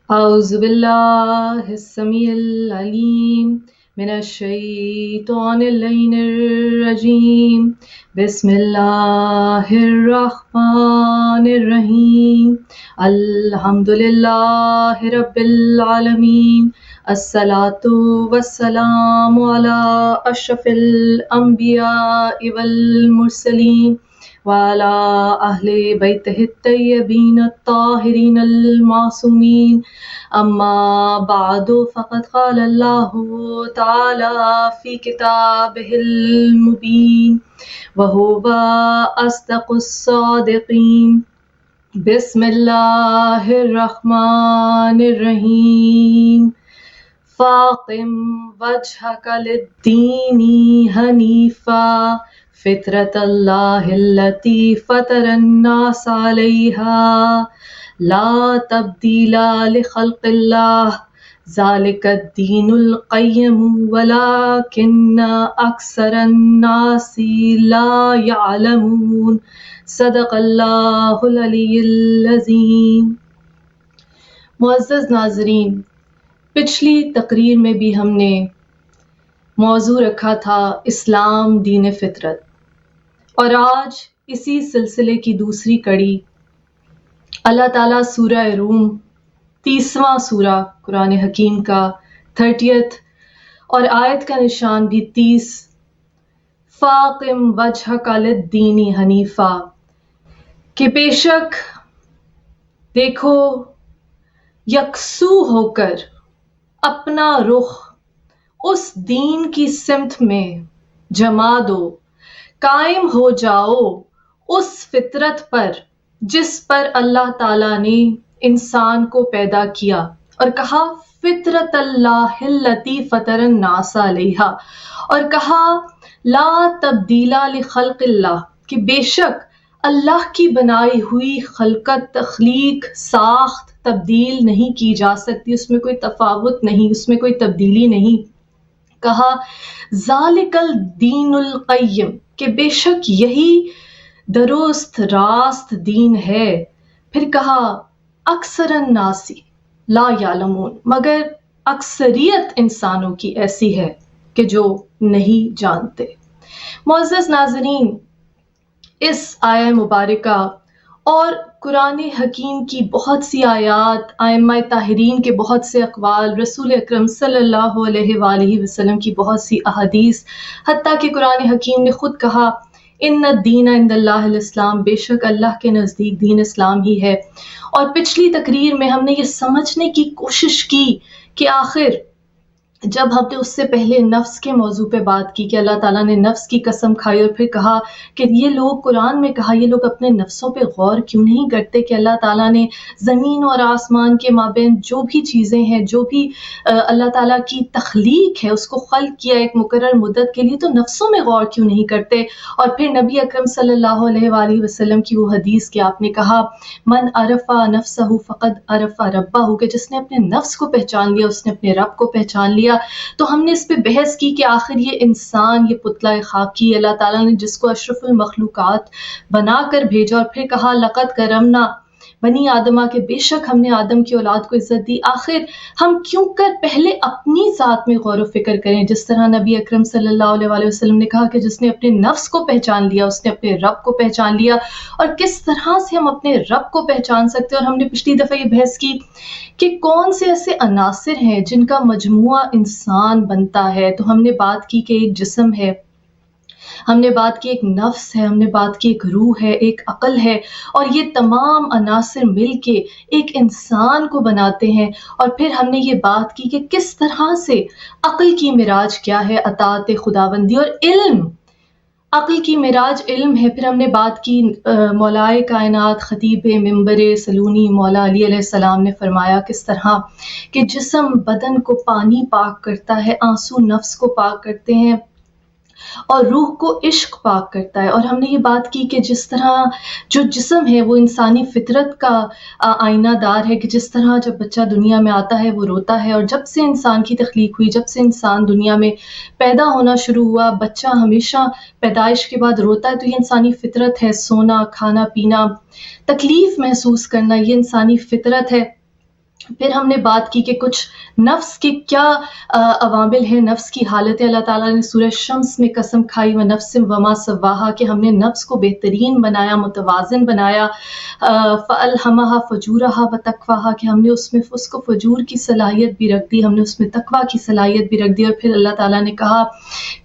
أعوذ بالله السميع العليم من الشيطان اللعين الرجيم بسم الله الرحمن الرحيم الحمد لله رب العالمين الصلاة والسلام على أشرف الأنبياء والمرسلين وعلى أهل بيته الطيبين الطاهرين المعصومين أما بعد فقد قال الله تعالى في كتابه المبين وهو أصدق الصادقين بسم الله الرحمن الرحيم فاقم وجهك للدين حنيفا فطرة الله التي فطر الناس عليها لا تبديل لخلق الله ذلك الدين القيم ولكن أكثر الناس لا يعلمون صدق اللہ العلی العظیم۔ معزز ناظرین، پچھلی تقریر میں بھی ہم نے موضوع رکھا تھا اسلام دین فطرت، اور آج اسی سلسلے کی دوسری کڑی اللہ تعالیٰ سورہ روم 30واں سورہ قرآن حکیم کا 30th اور آیت کا نشان بھی 30 فاقم وجہک للدین حنیفا، کہ بے شک دیکھو یکسو ہو کر اپنا رخ اس دین کی سمت میں جما دو، قائم ہو جاؤ اس فطرت پر جس پر اللہ تعالیٰ نے انسان کو پیدا کیا، اور کہا فطرت اللہ التی فطر الناس علیہا، اور کہا لا تبدیل لخلق اللہ، کہ بے شک اللہ کی بنائی ہوئی خلقت، تخلیق، ساخت تبدیل نہیں کی جا سکتی، اس میں کوئی تفاوت نہیں، اس میں کوئی تبدیلی نہیں۔ کہا ذالک الدین القیم، کہ بے شک یہی درست راست دین ہے۔ پھر کہا اکثر الناس لا یعلمون، مگر اکثریت انسانوں کی ایسی ہے کہ جو نہیں جانتے۔ معزز ناظرین، اس آیہ مبارکہ اور قرآن حکیم کی بہت سی آیات، ائمہ طاہرین کے بہت سے اقوال، رسول اکرم صلی اللہ علیہ وآلہ وسلم کی بہت سی احادیث، حتیٰ کہ قرآن حکیم نے خود کہا ان الدین عند اللہ الاسلام، بے شک اللہ کے نزدیک دین اسلام ہی ہے۔ اور پچھلی تقریر میں ہم نے یہ سمجھنے کی کوشش کی کہ آخر جب ہم نے اس سے پہلے نفس کے موضوع پہ بات کی کہ اللہ تعالیٰ نے نفس کی قسم کھائی، اور پھر کہا کہ یہ لوگ، قرآن میں کہا یہ لوگ اپنے نفسوں پہ غور کیوں نہیں کرتے کہ اللہ تعالیٰ نے زمین اور آسمان کے مابین جو بھی چیزیں ہیں، جو بھی اللہ تعالیٰ کی تخلیق ہے، اس کو خلق کیا ایک مقرر مدت کے لیے، تو نفسوں میں غور کیوں نہیں کرتے؟ اور پھر نبی اکرم صلی اللہ علیہ وآلہ وسلم کی وہ حدیث کہ آپ نے کہا من عرف نفسہ فقد عرف ربہ، کہ جس نے اپنے نفس کو پہچان لیا اس نے اپنے رب کو پہچان لیا۔ تو ہم نے اس پہ بحث کی کہ آخر یہ انسان، یہ پتلہ خاکی، اللہ تعالیٰ نے جس کو اشرف المخلوقات بنا کر بھیجا، اور پھر کہا لقد کرمنا بنی آدمہ، کہ بے شک ہم نے آدم کی اولاد کو عزت دی۔ آخر ہم کیوں کر پہلے اپنی ذات میں غور و فکر کریں، جس طرح نبی اکرم صلی اللہ علیہ وآلہ وسلم نے کہا کہ جس نے اپنے نفس کو پہچان لیا اس نے اپنے رب کو پہچان لیا۔ اور کس طرح سے ہم اپنے رب کو پہچان سکتے ہیں؟ اور ہم نے پچھلی دفعہ یہ بحث کی کہ کون سے ایسے عناصر ہیں جن کا مجموعہ انسان بنتا ہے۔ تو ہم نے بات کی کہ ایک جسم ہے، ہم نے بات کی ایک نفس ہے، ہم نے بات کی ایک روح ہے، ایک عقل ہے، اور یہ تمام عناصر مل کے ایک انسان کو بناتے ہیں۔ اور پھر ہم نے یہ بات کی کہ کس طرح سے عقل کی معراج کیا ہے، اطاعت خداوندی، اور علم، عقل کی معراج علم ہے۔ پھر ہم نے بات کی مولائے کائنات خطیب منبر سلونی مولا علی علیہ السلام نے فرمایا کس طرح کہ جسم بدن کو پانی پاک کرتا ہے، آنسو نفس کو پاک کرتے ہیں، اور روح کو عشق پاک کرتا ہے۔ اور ہم نے یہ بات کی کہ جس طرح جو جسم ہے وہ انسانی فطرت کا آئینہ دار ہے، کہ جس طرح جب بچہ دنیا میں آتا ہے وہ روتا ہے، اور جب سے انسان کی تخلیق ہوئی، جب سے انسان دنیا میں پیدا ہونا شروع ہوا، بچہ ہمیشہ پیدائش کے بعد روتا ہے۔ تو یہ انسانی فطرت ہے، سونا، کھانا پینا، تکلیف محسوس کرنا، یہ انسانی فطرت ہے۔ پھر ہم نے بات کی کہ کچھ نفس کے کیا عوامل ہیں، نفس کی حالتیں۔ اللہ تعالیٰ نے سورہ شمس میں قسم کھائی وَنَفْسٍ وَمَا سَوَّاهَا کہ ہم نے نفس کو بہترین بنایا، متوازن بنایا، فَأَلْهَمَهَا فُجُورَهَا وَتَقْوَاهَا کہ ہم نے اس کو فجور کی صلاحیت بھی رکھ دی، ہم نے اس میں تقویٰ کی صلاحیت بھی رکھ دی۔ اور پھر اللہ تعالیٰ نے کہا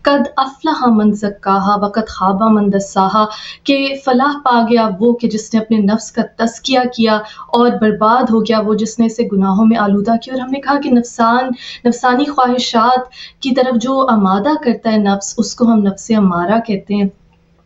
قد افلح من زکاها وقد خاب من دساها کہ فلاح پا گیا وہ کہ جس نے اپنے نفس کا تزکیہ کیا، اور برباد ہو گیا وہ جس نے اسے گناہوں میں آلودہ کیا۔ اور ہم نے کہا کہ نفسانی خواہشات کی طرف جو آمادہ کرتا ہے نفس، اس کو ہم نفس امارہ کہتے ہیں،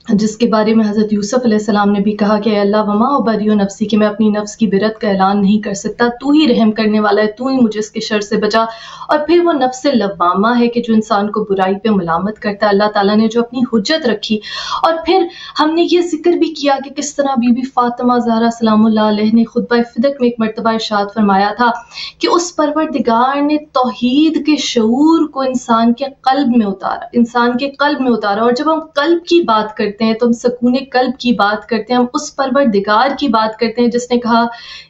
جس کے بارے میں حضرت یوسف علیہ السلام نے بھی کہا کہ اے اللہ وما ابری نفسی کہ میں اپنی نفس کی برت کا اعلان نہیں کر سکتا، تو ہی رحم کرنے والا ہے، تو ہی مجھے اس کے شر سے بچا۔ اور پھر وہ نفس لوامہ ہے کہ جو انسان کو برائی پہ ملامت کرتا ہے، اللہ تعالیٰ نے جو اپنی حجت رکھی۔ اور پھر ہم نے یہ ذکر بھی کیا کہ کس طرح بی بی فاطمہ زہرا سلام اللہ علیہ نے خطبہ فدق میں ایک مرتبہ ارشاد فرمایا تھا کہ اس پروردگار نے توحید کے شعور کو انسان کے قلب میں اتارا، اور جب ہم قلب کی بات کرتے ہیں تو ہم سکون قلب کی بات کرتے ہیں، ہم اس پروردگار کی بات کرتے ہیں جس نے کہا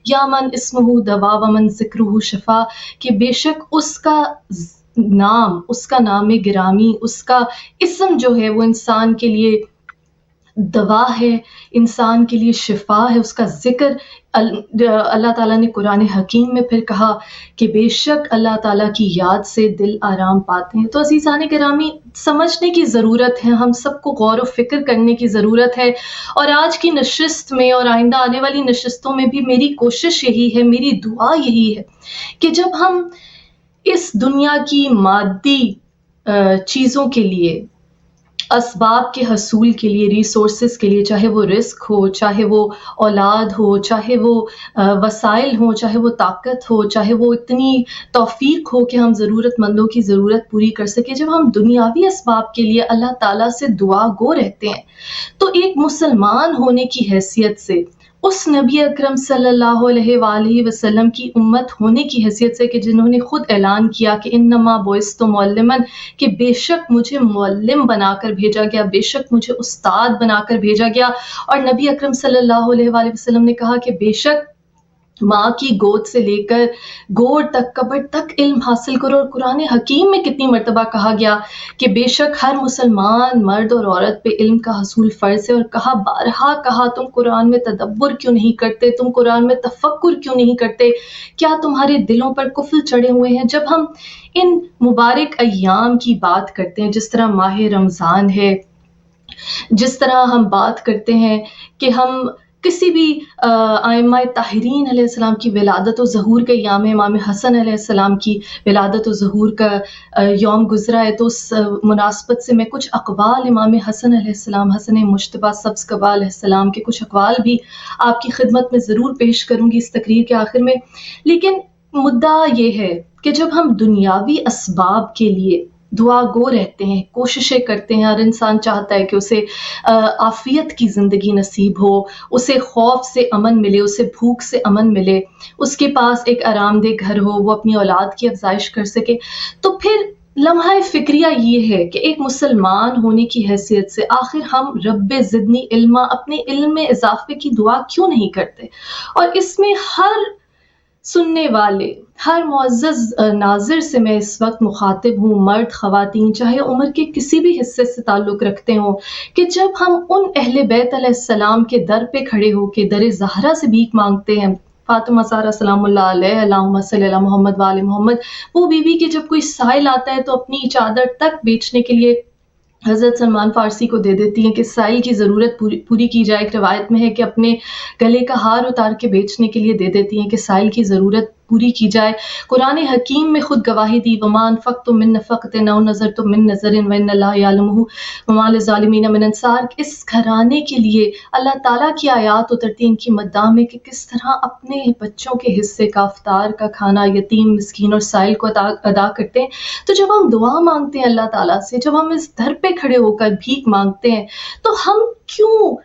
یا من اسمہ دوا ومن ذکرہ شفا کہ بے شک اس کا نام گرامی، اس کا اسم جو ہے وہ انسان کے لیے دوا ہے، انسان کے لیے شفا ہے، اس کا ذکر۔ اللہ تعالیٰ نے قرآن حکیم میں پھر کہا کہ بے شک اللہ تعالیٰ کی یاد سے دل آرام پاتے ہیں۔ تو عزیزان گرامی، سمجھنے کی ضرورت ہے، ہم سب کو غور و فکر کرنے کی ضرورت ہے، اور آج کی نشست میں اور آئندہ آنے والی نشستوں میں بھی میری کوشش یہی ہے، میری دعا یہی ہے کہ جب ہم اس دنیا کی مادی چیزوں کے لیے، اسباب کے حصول کے لیے، ریسورسز کے لیے، چاہے وہ رزق ہو، چاہے وہ اولاد ہو، چاہے وہ وسائل ہوں، چاہے وہ طاقت ہو، چاہے وہ اتنی توفیق ہو کہ ہم ضرورت مندوں کی ضرورت پوری کر سکیں، جب ہم دنیاوی اسباب کے لیے اللہ تعالیٰ سے دعا گو رہتے ہیں تو ایک مسلمان ہونے کی حیثیت سے، اس نبی اکرم صلی اللہ علیہ وآلہ وسلم کی امت ہونے کی حیثیت سے کہ جنہوں نے خود اعلان کیا کہ انما بعثت معلما کہ بے شک مجھے معلم بنا کر بھیجا گیا، بے شک مجھے استاد بنا کر بھیجا گیا، اور نبی اکرم صلی اللہ علیہ وآلہ وسلم نے کہا کہ بے شک ماں کی گود سے لے کر گور تک، قبر تک علم حاصل کرو۔ اور قرآن حکیم میں کتنی مرتبہ کہا گیا کہ بے شک ہر مسلمان مرد اور عورت پہ علم کا حصول فرض ہے، اور بارہا کہا تم قرآن میں تدبر کیوں نہیں کرتے، تم قرآن میں تفکر کیوں نہیں کرتے، کیا تمہارے دلوں پر قفل چڑھے ہوئے ہیں؟ جب ہم ان مبارک ایام کی بات کرتے ہیں، جس طرح ماہ رمضان ہے، جس طرح ہم بات کرتے ہیں کہ ہم کسی بھی ائمہ طاہرین علیہ السلام کی ولادت و ظہور کے ایام، امام حسن علیہ السلام کی ولادت و ظہور کا یوم گزرا ہے، تو اس مناسبت سے میں کچھ اقوال امام حسن علیہ السلام، حسن مجتبیٰ سبز قبا علیہ السلام کے کچھ اقوال بھی آپ کی خدمت میں ضرور پیش کروں گی اس تقریر کے آخر میں۔ لیکن مدعا یہ ہے کہ جب ہم دنیاوی اسباب کے لیے دعا گو رہتے ہیں، کوششیں کرتے ہیں، ہر انسان چاہتا ہے کہ اسے عافیت کی زندگی نصیب ہو، اسے خوف سے امن ملے، اسے بھوک سے امن ملے، اس کے پاس ایک آرام دہ گھر ہو، وہ اپنی اولاد کی افزائش کر سکے، تو پھر لمحہ فکریہ یہ ہے کہ ایک مسلمان ہونے کی حیثیت سے آخر ہم رب زدنی علما، اپنے علم میں اضافے کی دعا کیوں نہیں کرتے؟ اور اس میں ہر سننے والے، ہر معزز ناظر سے میں اس وقت مخاطب ہوں، مرد خواتین چاہے عمر کے کسی بھی حصے سے تعلق رکھتے ہوں، کہ جب ہم ان اہل بیت علیہ السلام کے در پہ کھڑے ہو کے در زہرا سے بھیک مانگتے ہیں، فاطمہ زہرا سلام اللہ علیہ، اللہم صلی علی محمد وآل محمد، وہ بیوی کہ جب کوئی سائل آتا ہے تو اپنی چادر تک بیچنے کے لیے حضرت سلمان فارسی کو دے دیتی ہیں کہ سائل کی ضرورت پوری کی جائے۔ ایک روایت میں ہے کہ اپنے گلے کا ہار اتار کے بیچنے کے لیے دے دیتی ہیں کہ سائل کی ضرورت پوری کی جائے۔ قرآن حکیم میں خود گواہی دی وَمَا أَنفَقْتُم مِّن نَفَقَةٍ أَوْ نَذَرْتُم مِّن نَذْرٍ وَإِنَّ اللَّهَ يَعْلَمُهُ وَمَا لِلظَّالِمِينَ مِنْ أَنصَارٍ۔ اس گھرانے کے لیے اللہ تعالیٰ کی آیات اترتی ہیں ان کی مداح میں کہ کس طرح اپنے بچوں کے حصے کا، افطار کا کھانا یتیم، مسکین اور سائل کو ادا کرتے ہیں۔ تو جب ہم دعا مانگتے ہیں اللہ تعالیٰ سے، جب ہم اس در پہ کھڑے ہو کر بھیک مانگتے ہیں، تو ہم کیوں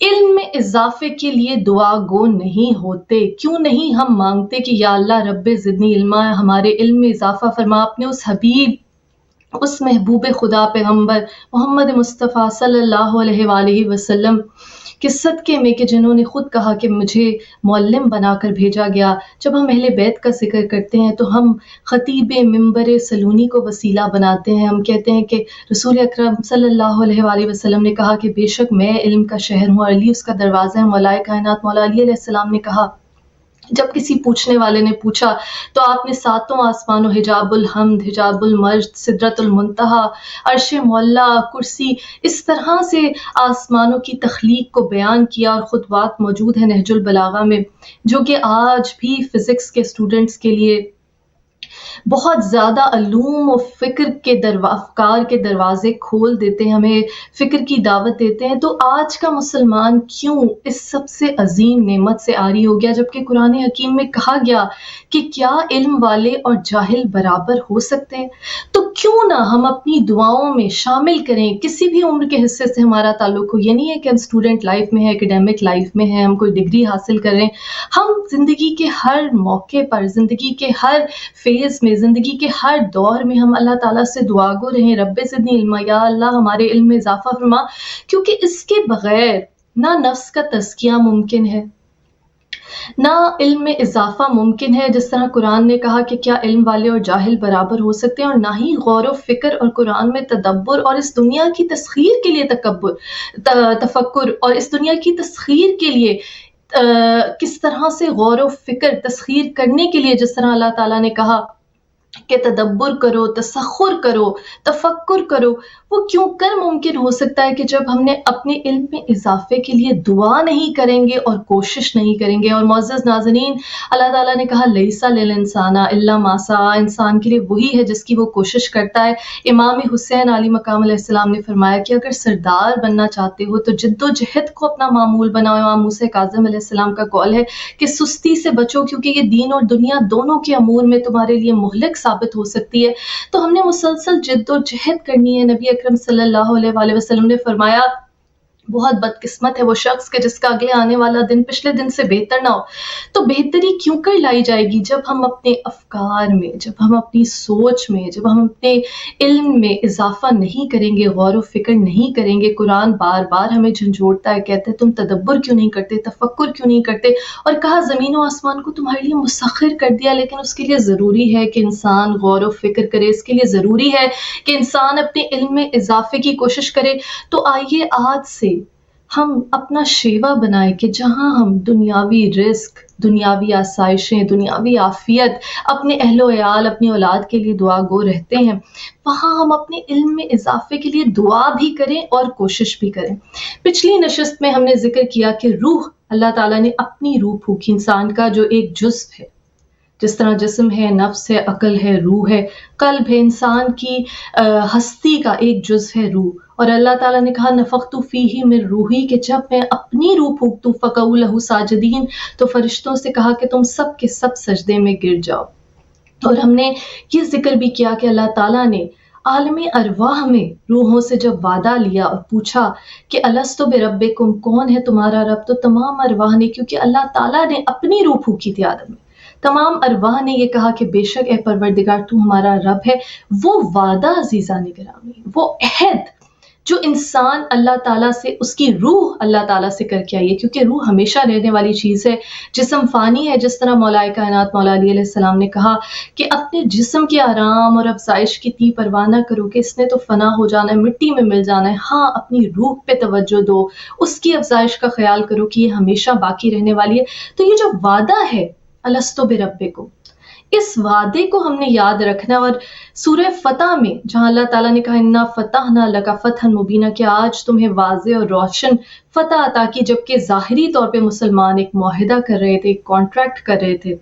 علم میں اضافے کے لیے دعا گو نہیں ہوتے؟ کیوں نہیں ہم مانگتے کہ یا اللہ رب زدنی علما، ہمارے علم میں اضافہ فرما، اپنے اس حبیب، اس محبوب خدا پیغمبر محمد مصطفیٰ صلی اللہ علیہ وآلہ وسلم کہ صدقے میں کہ جنہوں نے خود کہا کہ مجھے معلم بنا کر بھیجا گیا. جب ہم اہل بیت کا ذکر کرتے ہیں تو ہم خطیب منبر سلونی کو وسیلہ بناتے ہیں. ہم کہتے ہیں کہ رسول اکرم صلی اللہ علیہ وآلہ وسلم نے کہا کہ بے شک میں علم کا شہر ہوں، علی اس کا دروازہ ہے. مولا کائنات مولا علی علیہ السلام نے کہا، جب کسی پوچھنے والے نے پوچھا تو آپ نے ساتوں آسمانوں، حجاب الحمد، حجاب المجد، سدرۃ المنتہا، عرش معلا، کرسی، اس طرح سے آسمانوں کی تخلیق کو بیان کیا. اور خطبات موجود ہیں نہج البلاغہ میں، جو کہ آج بھی فزکس کے اسٹوڈنٹس کے لیے بہت زیادہ علوم و فکر کے افکار کے دروازے کھول دیتے ہیں، ہمیں فکر کی دعوت دیتے ہیں. تو آج کا مسلمان کیوں اس سب سے عظیم نعمت سے عاری ہو گیا، جبکہ قرآن حکیم میں کہا گیا کہ کیا علم والے اور جاہل برابر ہو سکتے ہیں؟ تو کیوں نہ ہم اپنی دعاؤں میں شامل کریں، کسی بھی عمر کے حصے سے ہمارا تعلق ہو. یہ نہیں ہے کہ ہم اسٹوڈنٹ لائف میں ہیں، اکیڈیمک لائف میں ہیں، ہم کوئی ڈگری حاصل کر رہے ہیں. ہم زندگی کے ہر موقع پر، زندگی کے ہر فیز میں، زندگی کے ہر دور میں ہم اللہ تعالیٰ سے دعا گو رہیں، رب زدنی علما، یا اللہ ہمارے علم میں اضافہ فرما. کیونکہ اس کے بغیر نہ نفس کا تزکیہ ممکن ہے، نہ علم میں اضافہ ممکن ہے. جس طرح قرآن نے کہا کہ کیا علم والے اور جاہل برابر ہو سکتے ہیں، اور نہ ہی غور و فکر اور قرآن میں تدبر اور اس دنیا کی تسخیر کے لیے تفکر اور اس دنیا کی تسخیر کے لیے کس طرح سے غور و فکر تسخیر کرنے کے لیے جس طرح اللہ تعالیٰ نے کہا کہ تدبر کرو، تسخر کرو، تفکر کرو، وہ کیوں کر ممکن ہو سکتا ہے کہ جب ہم نے اپنے علم میں اضافے کے لیے دعا نہیں کریں گے اور کوشش نہیں کریں گے. اور معزز ناظرین، اللہ تعالیٰ نے کہا لیسا للانسان الا ما سعی، انسان کے لیے وہی ہے جس کی وہ کوشش کرتا ہے. امام حسین علی مقام علیہ السلام نے فرمایا کہ اگر سردار بننا چاہتے ہو تو جد و جہد کو اپنا معمول بناؤ. امام موسیٰ کاظم علیہ السلام کا قول ہے کہ سستی سے بچو، کیونکہ یہ دین اور دنیا دونوں کے امور میں تمہارے لیے مہلک ثابت ہو سکتی ہے. تو ہم نے مسلسل جد و جہد کرنی ہے. نبی اکرم صلی اللہ علیہ وآلہ وسلم نے فرمایا بہت بدقسمت ہے وہ شخص کہ جس کا اگلے آنے والا دن پچھلے دن سے بہتر نہ ہو. تو بہتری کیوں کر لائی جائے گی جب ہم اپنے افکار میں، جب ہم اپنی سوچ میں، جب ہم اپنے علم میں اضافہ نہیں کریں گے، غور و فکر نہیں کریں گے. قرآن بار بار ہمیں جھنجھوڑتا ہے، کہتے ہیں تم تدبر کیوں نہیں کرتے، تفکر کیوں نہیں کرتے. اور کہا زمین و آسمان کو تمہارے لیے مسخر کر دیا، لیکن اس کے لیے ضروری ہے کہ انسان غور و فکر کرے، اس کے لیے ضروری ہے کہ انسان اپنے علم میں اضافے کی کوشش کرے. تو آئیے آج سے ہم اپنا شیوا بنائیں کہ جہاں ہم دنیاوی رزق، دنیاوی آسائشیں، دنیاوی عافیت اپنے اہل و عیال، اپنی اولاد کے لیے دعا گو رہتے ہیں، وہاں ہم اپنے علم میں اضافے کے لیے دعا بھی کریں اور کوشش بھی کریں. پچھلی نشست میں ہم نے ذکر کیا کہ روح، اللہ تعالیٰ نے اپنی روح پھونکی انسان کا جو ایک جزو ہے. جس طرح جسم ہے، نفس ہے، عقل ہے، روح ہے، قلب ہے، انسان کی ہستی کا ایک جز ہے روح. اور اللہ تعالیٰ نے کہا نفخت فیہ من روحی، کہ جب میں اپنی روح پھونکتوں فقعوا لہ ساجدین، تو فرشتوں سے کہا کہ تم سب کے سب سجدے میں گر جاؤ. اور ہم نے یہ ذکر بھی کیا کہ اللہ تعالیٰ نے عالم ارواح میں روحوں سے جب وعدہ لیا اور پوچھا کہ الستو بربکم، کون ہے تمہارا رب، تو تمام ارواح نے، کیونکہ اللہ تعالیٰ نے اپنی روح پھونکی تھی آدم میں، تمام ارواح نے یہ کہا کہ بے شک اے پروردگار تو ہمارا رب ہے. وہ وعدہ عزیزان گرامی، وہ عہد جو انسان اللہ تعالیٰ سے، اس کی روح اللہ تعالیٰ سے کر کے آئی ہے، کیونکہ روح ہمیشہ رہنے والی چیز ہے، جسم فانی ہے. جس طرح مولا کائنات مولا علی علیہ السلام نے کہا کہ اپنے جسم کے آرام اور افزائش کی اتنی پرواہ نہ کرو کہ اس نے تو فنا ہو جانا ہے، مٹی میں مل جانا ہے. ہاں، اپنی روح پہ توجہ دو، اس کی افزائش کا خیال کرو کہ یہ ہمیشہ باقی رہنے والی ہے. تو یہ جو وعدہ ہے الستو بربکم، اس وعدے کو ہم نے یاد رکھنا. اور سورہ فتح میں جہاں اللہ تعالیٰ نے کہا انا فتحنا لک فتحا مبینا، کہ آج تمہیں واضح اور روشن فتح عطا کی، جبکہ ظاہری طور پہ مسلمان ایک معاہدہ کر رہے تھے، ایک کانٹریکٹ کر رہے تھے،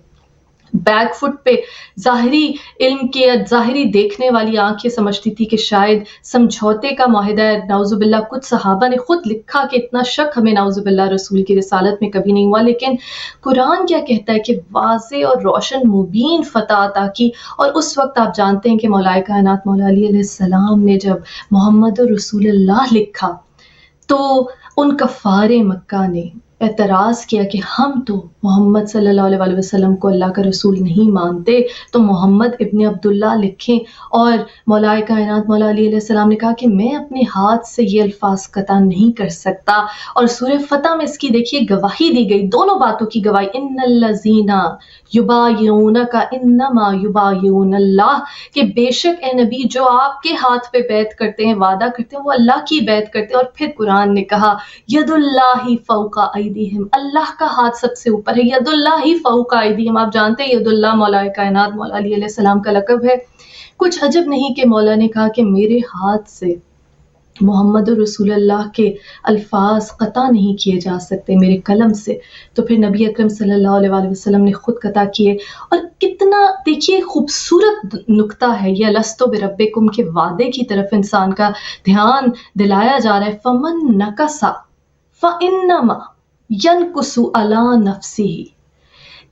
بیک فٹ پہ. ظاہری علم کے، ظاہری دیکھنے والی آنکھ یہ سمجھتی تھی کہ شاید سمجھوتے کا معاہدہ ہے. نعوذ باللہ کچھ صحابہ نے خود لکھا کہ اتنا شک ہمیں نعوذ باللہ رسول کی رسالت میں کبھی نہیں ہوا، لیکن قرآن کیا کہتا ہے کہ واضح اور روشن مبین فتح عطا کی. اور اس وقت آپ جانتے ہیں کہ مولا کائنات مولا علی علیہ السلام نے جب محمد رسول اللہ لکھا تو ان کفار مکہ نے اعتراض کیا کہ ہم تو محمد صلی اللہ علیہ وسلم کو اللہ کا رسول نہیں مانتے، تو محمد ابن عبداللہ لکھیں۔ اور مولا کائنات مولا علی علیہ السلام نے کہا کہ میں اپنے ہاتھ سے یہ الفاظ قطع نہیں کر سکتا۔ اور سورہ فتح میں اس کی دیکھیے گواہی دی گئی، دونوں باتوں کی گواہی، ان الذین یبایعونک انما یبایعون اللہ، کہ بے شک اے نبی جو آپ کے ہاتھ پہ بیعت کرتے ہیں، وعدہ کرتے ہیں، وہ اللہ کی بیعت کرتے ہیں۔ اور پھر قرآن نے کہا ید اللہ فوق ایدیہم، اللہ کا ہاتھ سب سے اوپر ہے، ید اللہ فوق ایدیہم۔ آپ جانتے ہیں ید اللہ مولا کائنات مولا علی علیہ السلام کا لقب ہے۔ کچھ عجب نہیں کہ مولا نے کہا کہ میرے ہاتھ سے محمد رسول اللہ کے الفاظ قطع نہیں کیے جا سکتے میرے قلم سے، تو پھر نبی اکرم صلی اللہ علیہ وآلہ وسلم نے خود قطع کیے۔ اور کتنا دیکھیے خوبصورت نقطہ ہے یہ الستو بربکم کے وعدے کی طرف انسان کا دھیان دلایا جا رہا ہے۔ فمن نکسا فانما ینکس علی نفسہ،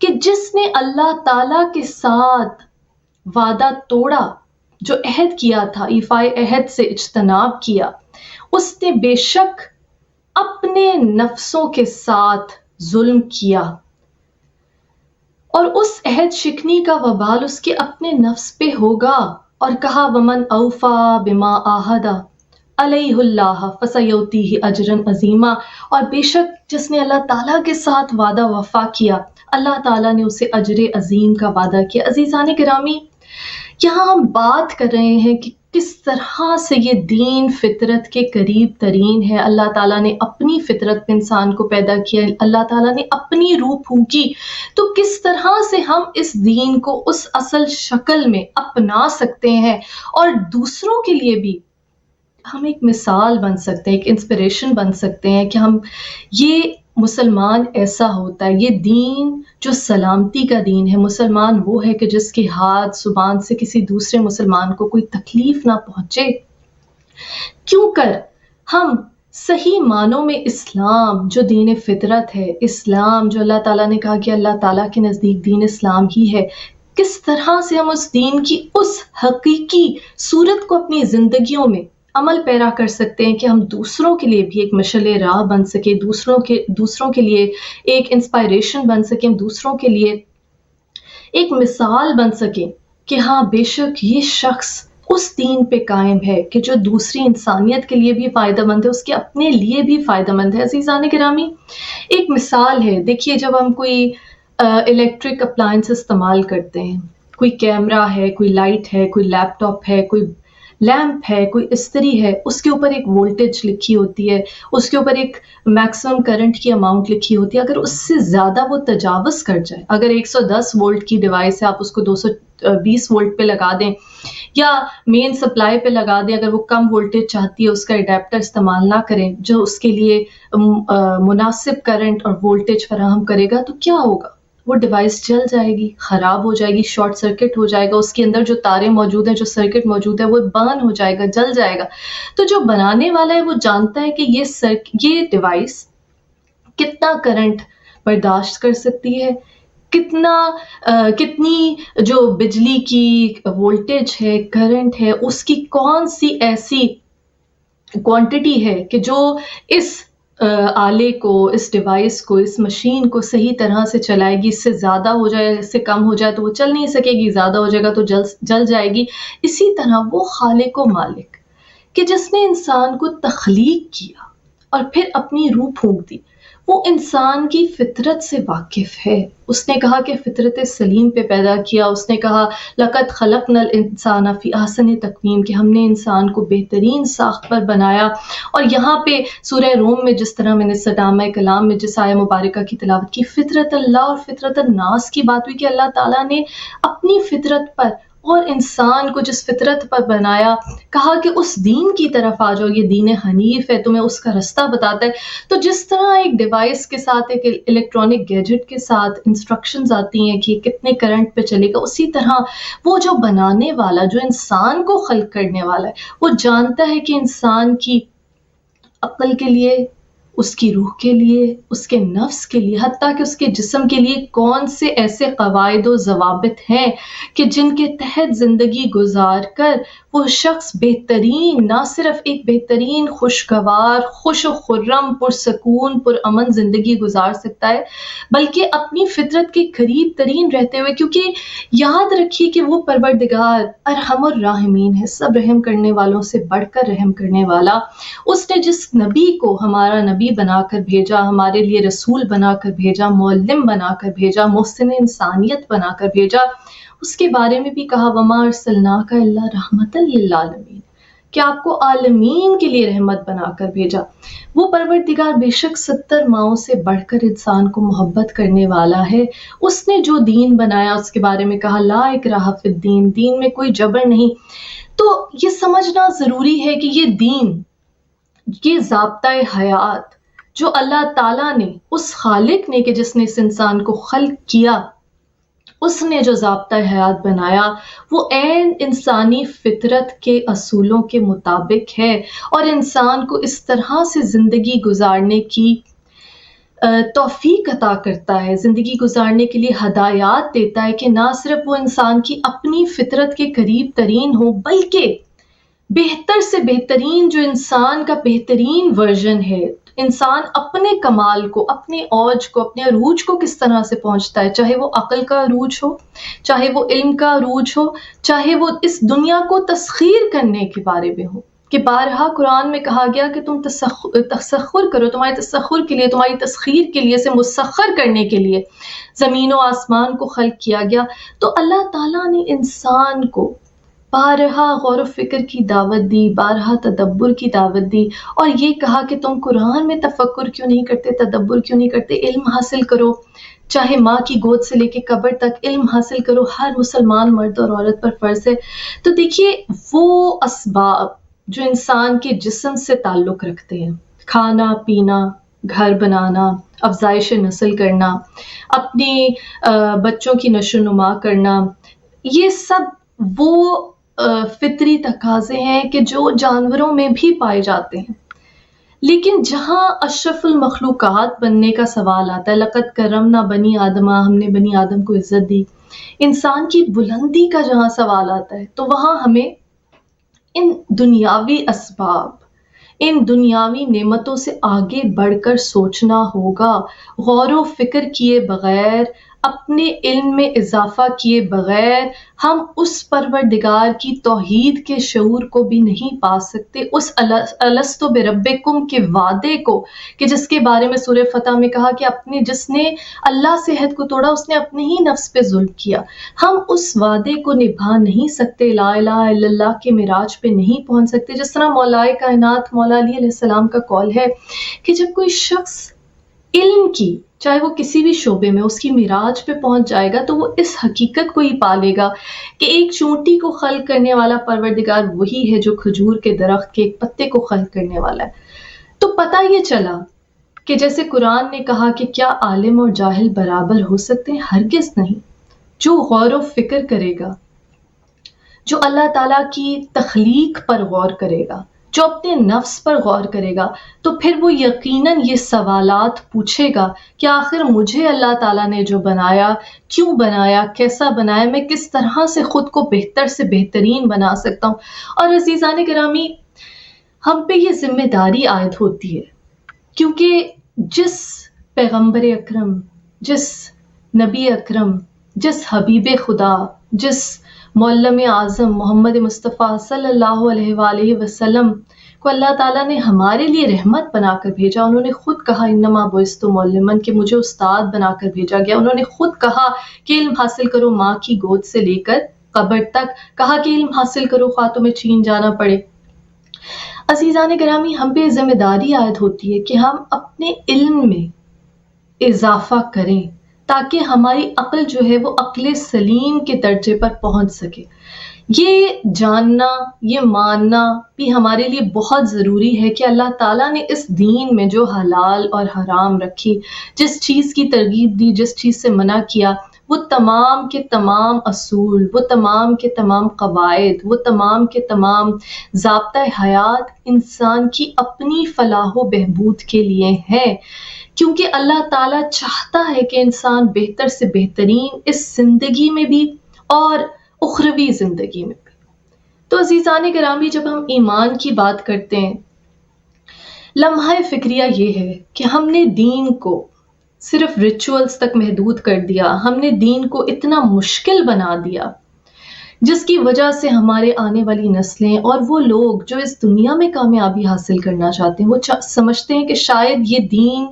کہ جس نے اللہ تعالی کے ساتھ وعدہ توڑا، جو عہد کیا تھا، ایفائے عہد سے اجتناب کیا، اس نے بے شک اپنے نفسوں کے ساتھ ظلم کیا، اور اس عہد شکنی کا وبال اس کے اپنے نفس پہ ہوگا۔ اور کہا ومن اوفا بما عاہد علیہ اللہ فسیؤتیہ اجرا عظیما، اور بے شک جس نے اللہ تعالیٰ کے ساتھ وعدہ وفا کیا، اللہ تعالیٰ نے اسے اجر عظیم کا وعدہ کیا۔ عزیزان گرامی، یہاں ہم بات کر رہے ہیں کہ کس طرح سے یہ دین فطرت کے قریب ترین ہے۔ اللہ تعالیٰ نے اپنی فطرت پہ انسان کو پیدا کیا، اللہ تعالیٰ نے اپنی روح پھونکی، تو کس طرح سے ہم اس دین کو اس اصل شکل میں اپنا سکتے ہیں اور دوسروں کے لیے بھی ہم ایک مثال بن سکتے ہیں، ایک انسپریشن بن سکتے ہیں کہ ہم یہ مسلمان ایسا ہوتا ہے۔ یہ دین جو سلامتی کا دین ہے، مسلمان وہ ہے کہ جس کے ہاتھ زبان سے کسی دوسرے مسلمان کو کوئی تکلیف نہ پہنچے۔ کیوں کر ہم صحیح معنوں میں اسلام جو دین فطرت ہے، اسلام جو اللہ تعالیٰ نے کہا کہ اللہ تعالیٰ کے نزدیک دین اسلام ہی ہے، کس طرح سے ہم اس دین کی اس حقیقی صورت کو اپنی زندگیوں میں عمل پیرا کر سکتے ہیں کہ ہم دوسروں کے لیے بھی ایک مشعل راہ بن سکے، دوسروں کے لیے ایک انسپائریشن بن سکیں، دوسروں کے لیے ایک مثال بن سکیں کہ ہاں بے شک یہ شخص اس دین پہ قائم ہے کہ جو دوسری انسانیت کے لیے بھی فائدہ مند ہے، اس کے اپنے لیے بھی فائدہ مند ہے۔ عزیزان گرامی، ایک مثال ہے، دیکھیے جب ہم کوئی الیکٹرک اپلائنس استعمال کرتے ہیں، کوئی کیمرہ ہے، کوئی لائٹ ہے، کوئی لیپ ٹاپ ہے، کوئی لیمپ ہے، کوئی استری ہے، اس کے اوپر ایک وولٹیج لکھی ہوتی ہے، اس کے اوپر ایک میکسیمم کرنٹ کی اماؤنٹ لکھی ہوتی ہے۔ اگر اس سے زیادہ وہ تجاوز کر جائے، اگر 110 وولٹ کی ڈیوائس ہے آپ اس کو 220 وولٹ پہ لگا دیں یا مین سپلائی پہ لگا دیں، اگر وہ کم وولٹیج چاہتی ہے اس کا اڈیپٹر استعمال نہ کریں جو اس کے لیے مناسب کرنٹ اور وولٹیج فراہم کرے گا، تو کیا ہوگا؟ وہ ڈیوائس جل جائے گی، خراب ہو جائے گی، شارٹ سرکٹ ہو جائے گا، اس کے اندر جو تاریں موجود ہیں، جو سرکٹ موجود ہے، وہ برن ہو جائے گا، جل جائے گا۔ تو جو بنانے والا ہے وہ جانتا ہے کہ یہ ڈیوائس کتنا کرنٹ برداشت کر سکتی ہے، کتنی جو بجلی کی وولٹیج ہے، کرنٹ ہے، اس کی کون سی ایسی کوانٹٹی ہے کہ جو اس آلے کو، اس ڈیوائس کو، اس مشین کو صحیح طرح سے چلائے گی۔ اس سے زیادہ ہو جائے، اس سے کم ہو جائے تو وہ چل نہیں سکے گی، زیادہ ہو جائے گا تو جل جائے گی۔ اسی طرح وہ خالق و مالک کہ جس نے انسان کو تخلیق کیا اور پھر اپنی روح پھونک دی، وہ انسان کی فطرت سے واقف ہے۔ اس نے کہا کہ فطرت سلیم پہ پیدا کیا، اس نے کہا لَقَدْ خَلَقْنَا الْإِنسَانَ فِي أَحْسَنِ تَقْوِيمٍ، کہ ہم نے انسان کو بہترین ساخت پر بنایا۔ اور یہاں پہ سورہ روم میں جس طرح میں نے صدامہ کلام میں جس آیہ مبارکہ کی تلاوت کی، فطرت اللہ اور فطرت الناس کی بات ہوئی کہ اللہ تعالیٰ نے اپنی فطرت پر اور انسان کو جس فطرت پر بنایا، کہا کہ اس دین کی طرف آ جاؤ، یہ دین حنیف ہے، تمہیں اس کا رستہ بتاتا ہے۔ تو جس طرح ایک ڈیوائس کے ساتھ، ایک الیکٹرانک گیجٹ کے ساتھ انسٹرکشنز آتی ہیں کہ کتنے کرنٹ پہ چلے گا، اسی طرح وہ جو بنانے والا، جو انسان کو خلق کرنے والا ہے، وہ جانتا ہے کہ انسان کی عقل کے لیے، اس کی روح کے لیے، اس کے نفس کے لیے، حتیٰ کہ اس کے جسم کے لیے کون سے ایسے قواعد و ضوابط ہیں کہ جن کے تحت زندگی گزار کر وہ شخص بہترین، نہ صرف ایک بہترین خوشگوار، خوش و خرم، پرسکون، پرامن زندگی گزار سکتا ہے، بلکہ اپنی فطرت کے قریب ترین رہتے ہوئے، کیونکہ یاد رکھیے کہ وہ پروردگار ارحم الراحمین ہے، سب رحم کرنے والوں سے بڑھ کر رحم کرنے والا۔ اس نے جس نبی کو ہمارا نبی بنا کر بھیجا، ہمارے لیے رسول بنا کر بھیجا، معلم بنا کر بھیجا، محسن انسانیت بنا کر بھیجا، اس کے بارے میں بھی کہا وما ارسلناک الا رحمۃ للعالمین، کہ آپ کو عالمین کے لیے رحمت بنا کر بھیجا۔ وہ پروردگار بے شک 70 ماؤں سے بڑھ کر انسان کو محبت کرنے والا ہے۔ اس نے جو دین بنایا اس کے بارے میں کہا لا اکراہ فی الدین، دین میں کوئی جبر نہیں۔ تو یہ سمجھنا ضروری ہے کہ یہ دین، یہ ضابطۂ حیات جو اللہ تعالیٰ نے، اس خالق نے کہ جس نے اس انسان کو خلق کیا، اس نے جو ضابطۂ حیات بنایا وہ عین انسانی فطرت کے اصولوں کے مطابق ہے، اور انسان کو اس طرح سے زندگی گزارنے کی توفیق عطا کرتا ہے، زندگی گزارنے کے لیے ہدایات دیتا ہے کہ نہ صرف وہ انسان کی اپنی فطرت کے قریب ترین ہو، بلکہ بہتر سے بہترین جو انسان کا بہترین ورژن ہے، انسان اپنے کمال کو، اپنے اوج کو، اپنے عروج کو کس طرح سے پہنچتا ہے، چاہے وہ عقل کا عروج ہو، چاہے وہ علم کا عروج ہو، چاہے وہ اس دنیا کو تسخیر کرنے کے بارے میں ہو، کہ بارہا قرآن میں کہا گیا کہ تم تسخر کرو، تمہارے تسخر کے لیے، تمہاری تسخیر کے لیے، اسے مسخر کرنے کے لیے زمین و آسمان کو خلق کیا گیا۔ تو اللہ تعالیٰ نے انسان کو بارہا غور و فکر کی دعوت دی، بارہا تدبر کی دعوت دی، اور یہ کہا کہ تم قرآن میں تفکر کیوں نہیں کرتے، تدبر کیوں نہیں کرتے، علم حاصل کرو، چاہے ماں کی گود سے لے کے قبر تک علم حاصل کرو، ہر مسلمان مرد اور عورت پر فرض ہے۔ تو دیکھیے وہ اسباب جو انسان کے جسم سے تعلق رکھتے ہیں، کھانا پینا، گھر بنانا، افزائش نسل کرنا، اپنے بچوں کی نشو و نما کرنا، یہ سب وہ فطری تقاضے ہیں کہ جو جانوروں میں بھی پائے جاتے ہیں، لیکن جہاں اشرف المخلوقات بننے کا سوال آتا ہے، لقد کرمنا بنی آدم، ہم نے بنی آدم کو عزت دی، انسان کی بلندی کا جہاں سوال آتا ہے، تو وہاں ہمیں ان دنیاوی اسباب، ان دنیاوی نعمتوں سے آگے بڑھ کر سوچنا ہوگا، غور و فکر کیے بغیر، اپنے علم میں اضافہ کیے بغیر ہم اس پروردگار کی توحید کے شعور کو بھی نہیں پا سکتے، اس الستو بربکم کے وعدے کو کہ جس کے بارے میں سورہ فتح میں کہا کہ اپنے جس نے اللہ سے عہد کو توڑا اس نے اپنے ہی نفس پہ ظلم کیا۔ ہم اس وعدے کو نبھا نہیں سکتے، لا الہ الا اللہ کے معراج پہ نہیں پہنچ سکتے، جس طرح مولائے کائنات مولا علی علیہ السلام کا قول ہے کہ جب کوئی شخص علم کی، چاہے وہ کسی بھی شعبے میں، اس کی معراج پہ پہنچ جائے گا تو وہ اس حقیقت کو ہی پالے گا کہ ایک چونٹی کو خلق کرنے والا پروردگار وہی ہے جو کھجور کے درخت کے ایک پتے کو خلق کرنے والا ہے۔ تو پتہ یہ چلا کہ جیسے قرآن نے کہا کہ کیا عالم اور جاہل برابر ہو سکتے ہیں؟ ہرگز نہیں۔ جو غور و فکر کرے گا، جو اللہ تعالیٰ کی تخلیق پر غور کرے گا، جو اپنے نفس پر غور کرے گا، تو پھر وہ یقیناً یہ سوالات پوچھے گا کہ آخر مجھے اللہ تعالیٰ نے جو بنایا، کیوں بنایا، کیسا بنایا، میں کس طرح سے خود کو بہتر سے بہترین بنا سکتا ہوں۔ اور عزیزان گرامی، ہم پہ یہ ذمہ داری عائد ہوتی ہے، کیونکہ جس پیغمبر اکرم، جس نبی اکرم، جس حبیب خدا، جس معلم اعظم محمد مصطفیٰ صلی اللہ علیہ وآلہ وسلم کو اللہ تعالیٰ نے ہمارے لیے رحمت بنا کر بھیجا، انہوں نے خود کہا انما بعثت معلما، کہ مجھے استاد بنا کر بھیجا گیا، انہوں نے خود کہا کہ علم حاصل کرو ماں کی گود سے لے کر قبر تک، کہا کہ علم حاصل کرو خواہ تمہیں چین جانا پڑے۔ عزیزان گرامی، ہم پہ ذمہ داری عائد ہوتی ہے کہ ہم اپنے علم میں اضافہ کریں تاکہ ہماری عقل جو ہے وہ عقل سلیم کے درجے پر پہنچ سکے۔ یہ جاننا، یہ ماننا بھی ہمارے لیے بہت ضروری ہے کہ اللہ تعالیٰ نے اس دین میں جو حلال اور حرام رکھی، جس چیز کی ترغیب دی، جس چیز سے منع کیا، وہ تمام کے تمام اصول، وہ تمام کے تمام قواعد، وہ تمام کے تمام ضابطۂ حیات انسان کی اپنی فلاح و بہبود کے لیے ہیں، کیونکہ اللہ تعالیٰ چاہتا ہے کہ انسان بہتر سے بہترین اس زندگی میں بھی اور اخروی زندگی میں بھی۔ تو عزیزان گرامی، جب ہم ایمان کی بات کرتے ہیں، لمحہ فکریہ یہ ہے کہ ہم نے دین کو صرف ریچولز تک محدود کر دیا، ہم نے دین کو اتنا مشکل بنا دیا جس کی وجہ سے ہمارے آنے والی نسلیں اور وہ لوگ جو اس دنیا میں کامیابی حاصل کرنا چاہتے ہیں، وہ سمجھتے ہیں کہ شاید یہ دین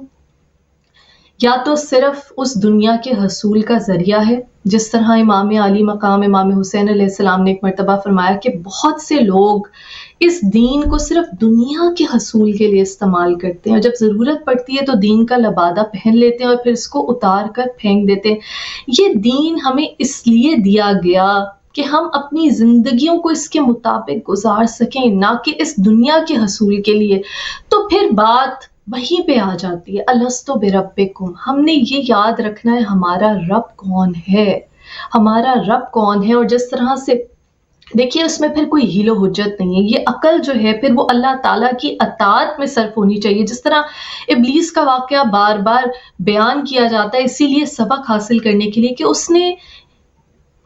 یا تو صرف اس دنیا کے حصول کا ذریعہ ہے، جس طرح امام علی مقام امام حسین علیہ السلام نے ایک مرتبہ فرمایا کہ بہت سے لوگ اس دین کو صرف دنیا کے حصول کے لیے استعمال کرتے ہیں، اور جب ضرورت پڑتی ہے تو دین کا لبادہ پہن لیتے ہیں اور پھر اس کو اتار کر پھینک دیتے ہیں۔ یہ دین ہمیں اس لیے دیا گیا کہ ہم اپنی زندگیوں کو اس کے مطابق گزار سکیں، نہ کہ اس دنیا کے حصول کے لیے۔ تو پھر بات وہیں پہ آ جاتی ہے، الستو بربکم۔ ہم نے یہ یاد رکھنا ہے ہمارا رب کون ہے، ہمارا رب کون ہے۔ اور جس طرح سے دیکھیے، اس میں پھر کوئی ہیل و حجت نہیں ہے، یہ عقل جو ہے پھر وہ اللہ تعالیٰ کی اطاعت میں صرف ہونی چاہیے۔ جس طرح ابلیس کا واقعہ بار بار بیان کیا جاتا ہے اسی لیے سبق حاصل کرنے کے لیے کہ اس نے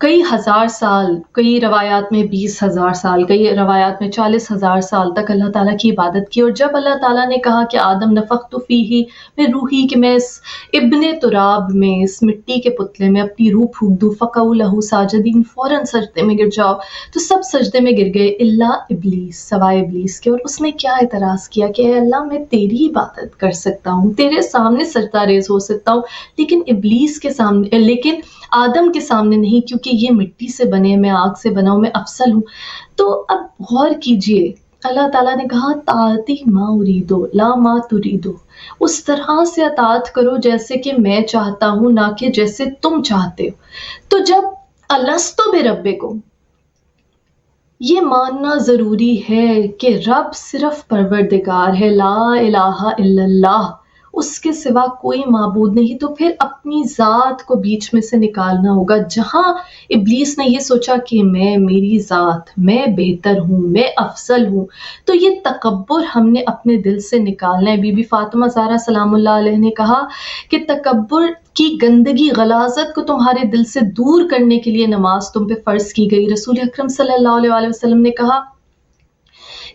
کئی ہزار سال، کئی روایات میں 20,000 سال، کئی روایات میں 40,000 سال تک اللہ تعالیٰ کی عبادت کی، اور جب اللہ تعالیٰ نے کہا کہ آدم نفخت فیہ میں روحی، کہ میں اس ابن تراب میں، اس مٹی کے پتلے میں اپنی روح پھونک دوں، فقعوا لہ ساجدین، فوراً سجدے میں گر جاؤ۔ تو سب سجدے میں گر گئے الا ابلیس، سوائے ابلیس کے۔ اور اس نے کیا اعتراض کیا کہ اے اللہ، میں تیری عبادت کر سکتا ہوں، تیرے سامنے سجدہ ریز ہو سکتا ہوں، لیکن ابلیس کے سامنے، لیکن آدم کے سامنے نہیں، کیونکہ یہ مٹی سے بنے، میں آگ سے بنا ہوں، میں افضل ہوں۔ تو اب غور کیجئے، اللہ تعالیٰ نے کہا طاعتی ما اریدو لا ما تریدو، اس طرح سے اطاعت کرو جیسے کہ میں چاہتا ہوں، نہ کہ جیسے تم چاہتے ہو۔ تو جب الستو بربکم، یہ ماننا ضروری ہے کہ رب صرف پروردگار ہے، لا الہ الا اللہ، اس کے سوا کوئی معبود نہیں، تو پھر اپنی ذات کو بیچ میں سے نکالنا ہوگا۔ جہاں ابلیس نے یہ سوچا کہ میری ذات، میں بہتر ہوں، میں افضل ہوں، تو یہ تکبر ہم نے اپنے دل سے نکالنا ہے۔ بی بی فاطمہ زہرا سلام اللہ علیہ نے کہا کہ تکبر کی گندگی، غلاظت کو تمہارے دل سے دور کرنے کے لیے نماز تم پہ فرض کی گئی۔ رسول اکرم صلی اللہ علیہ وسلم نے کہا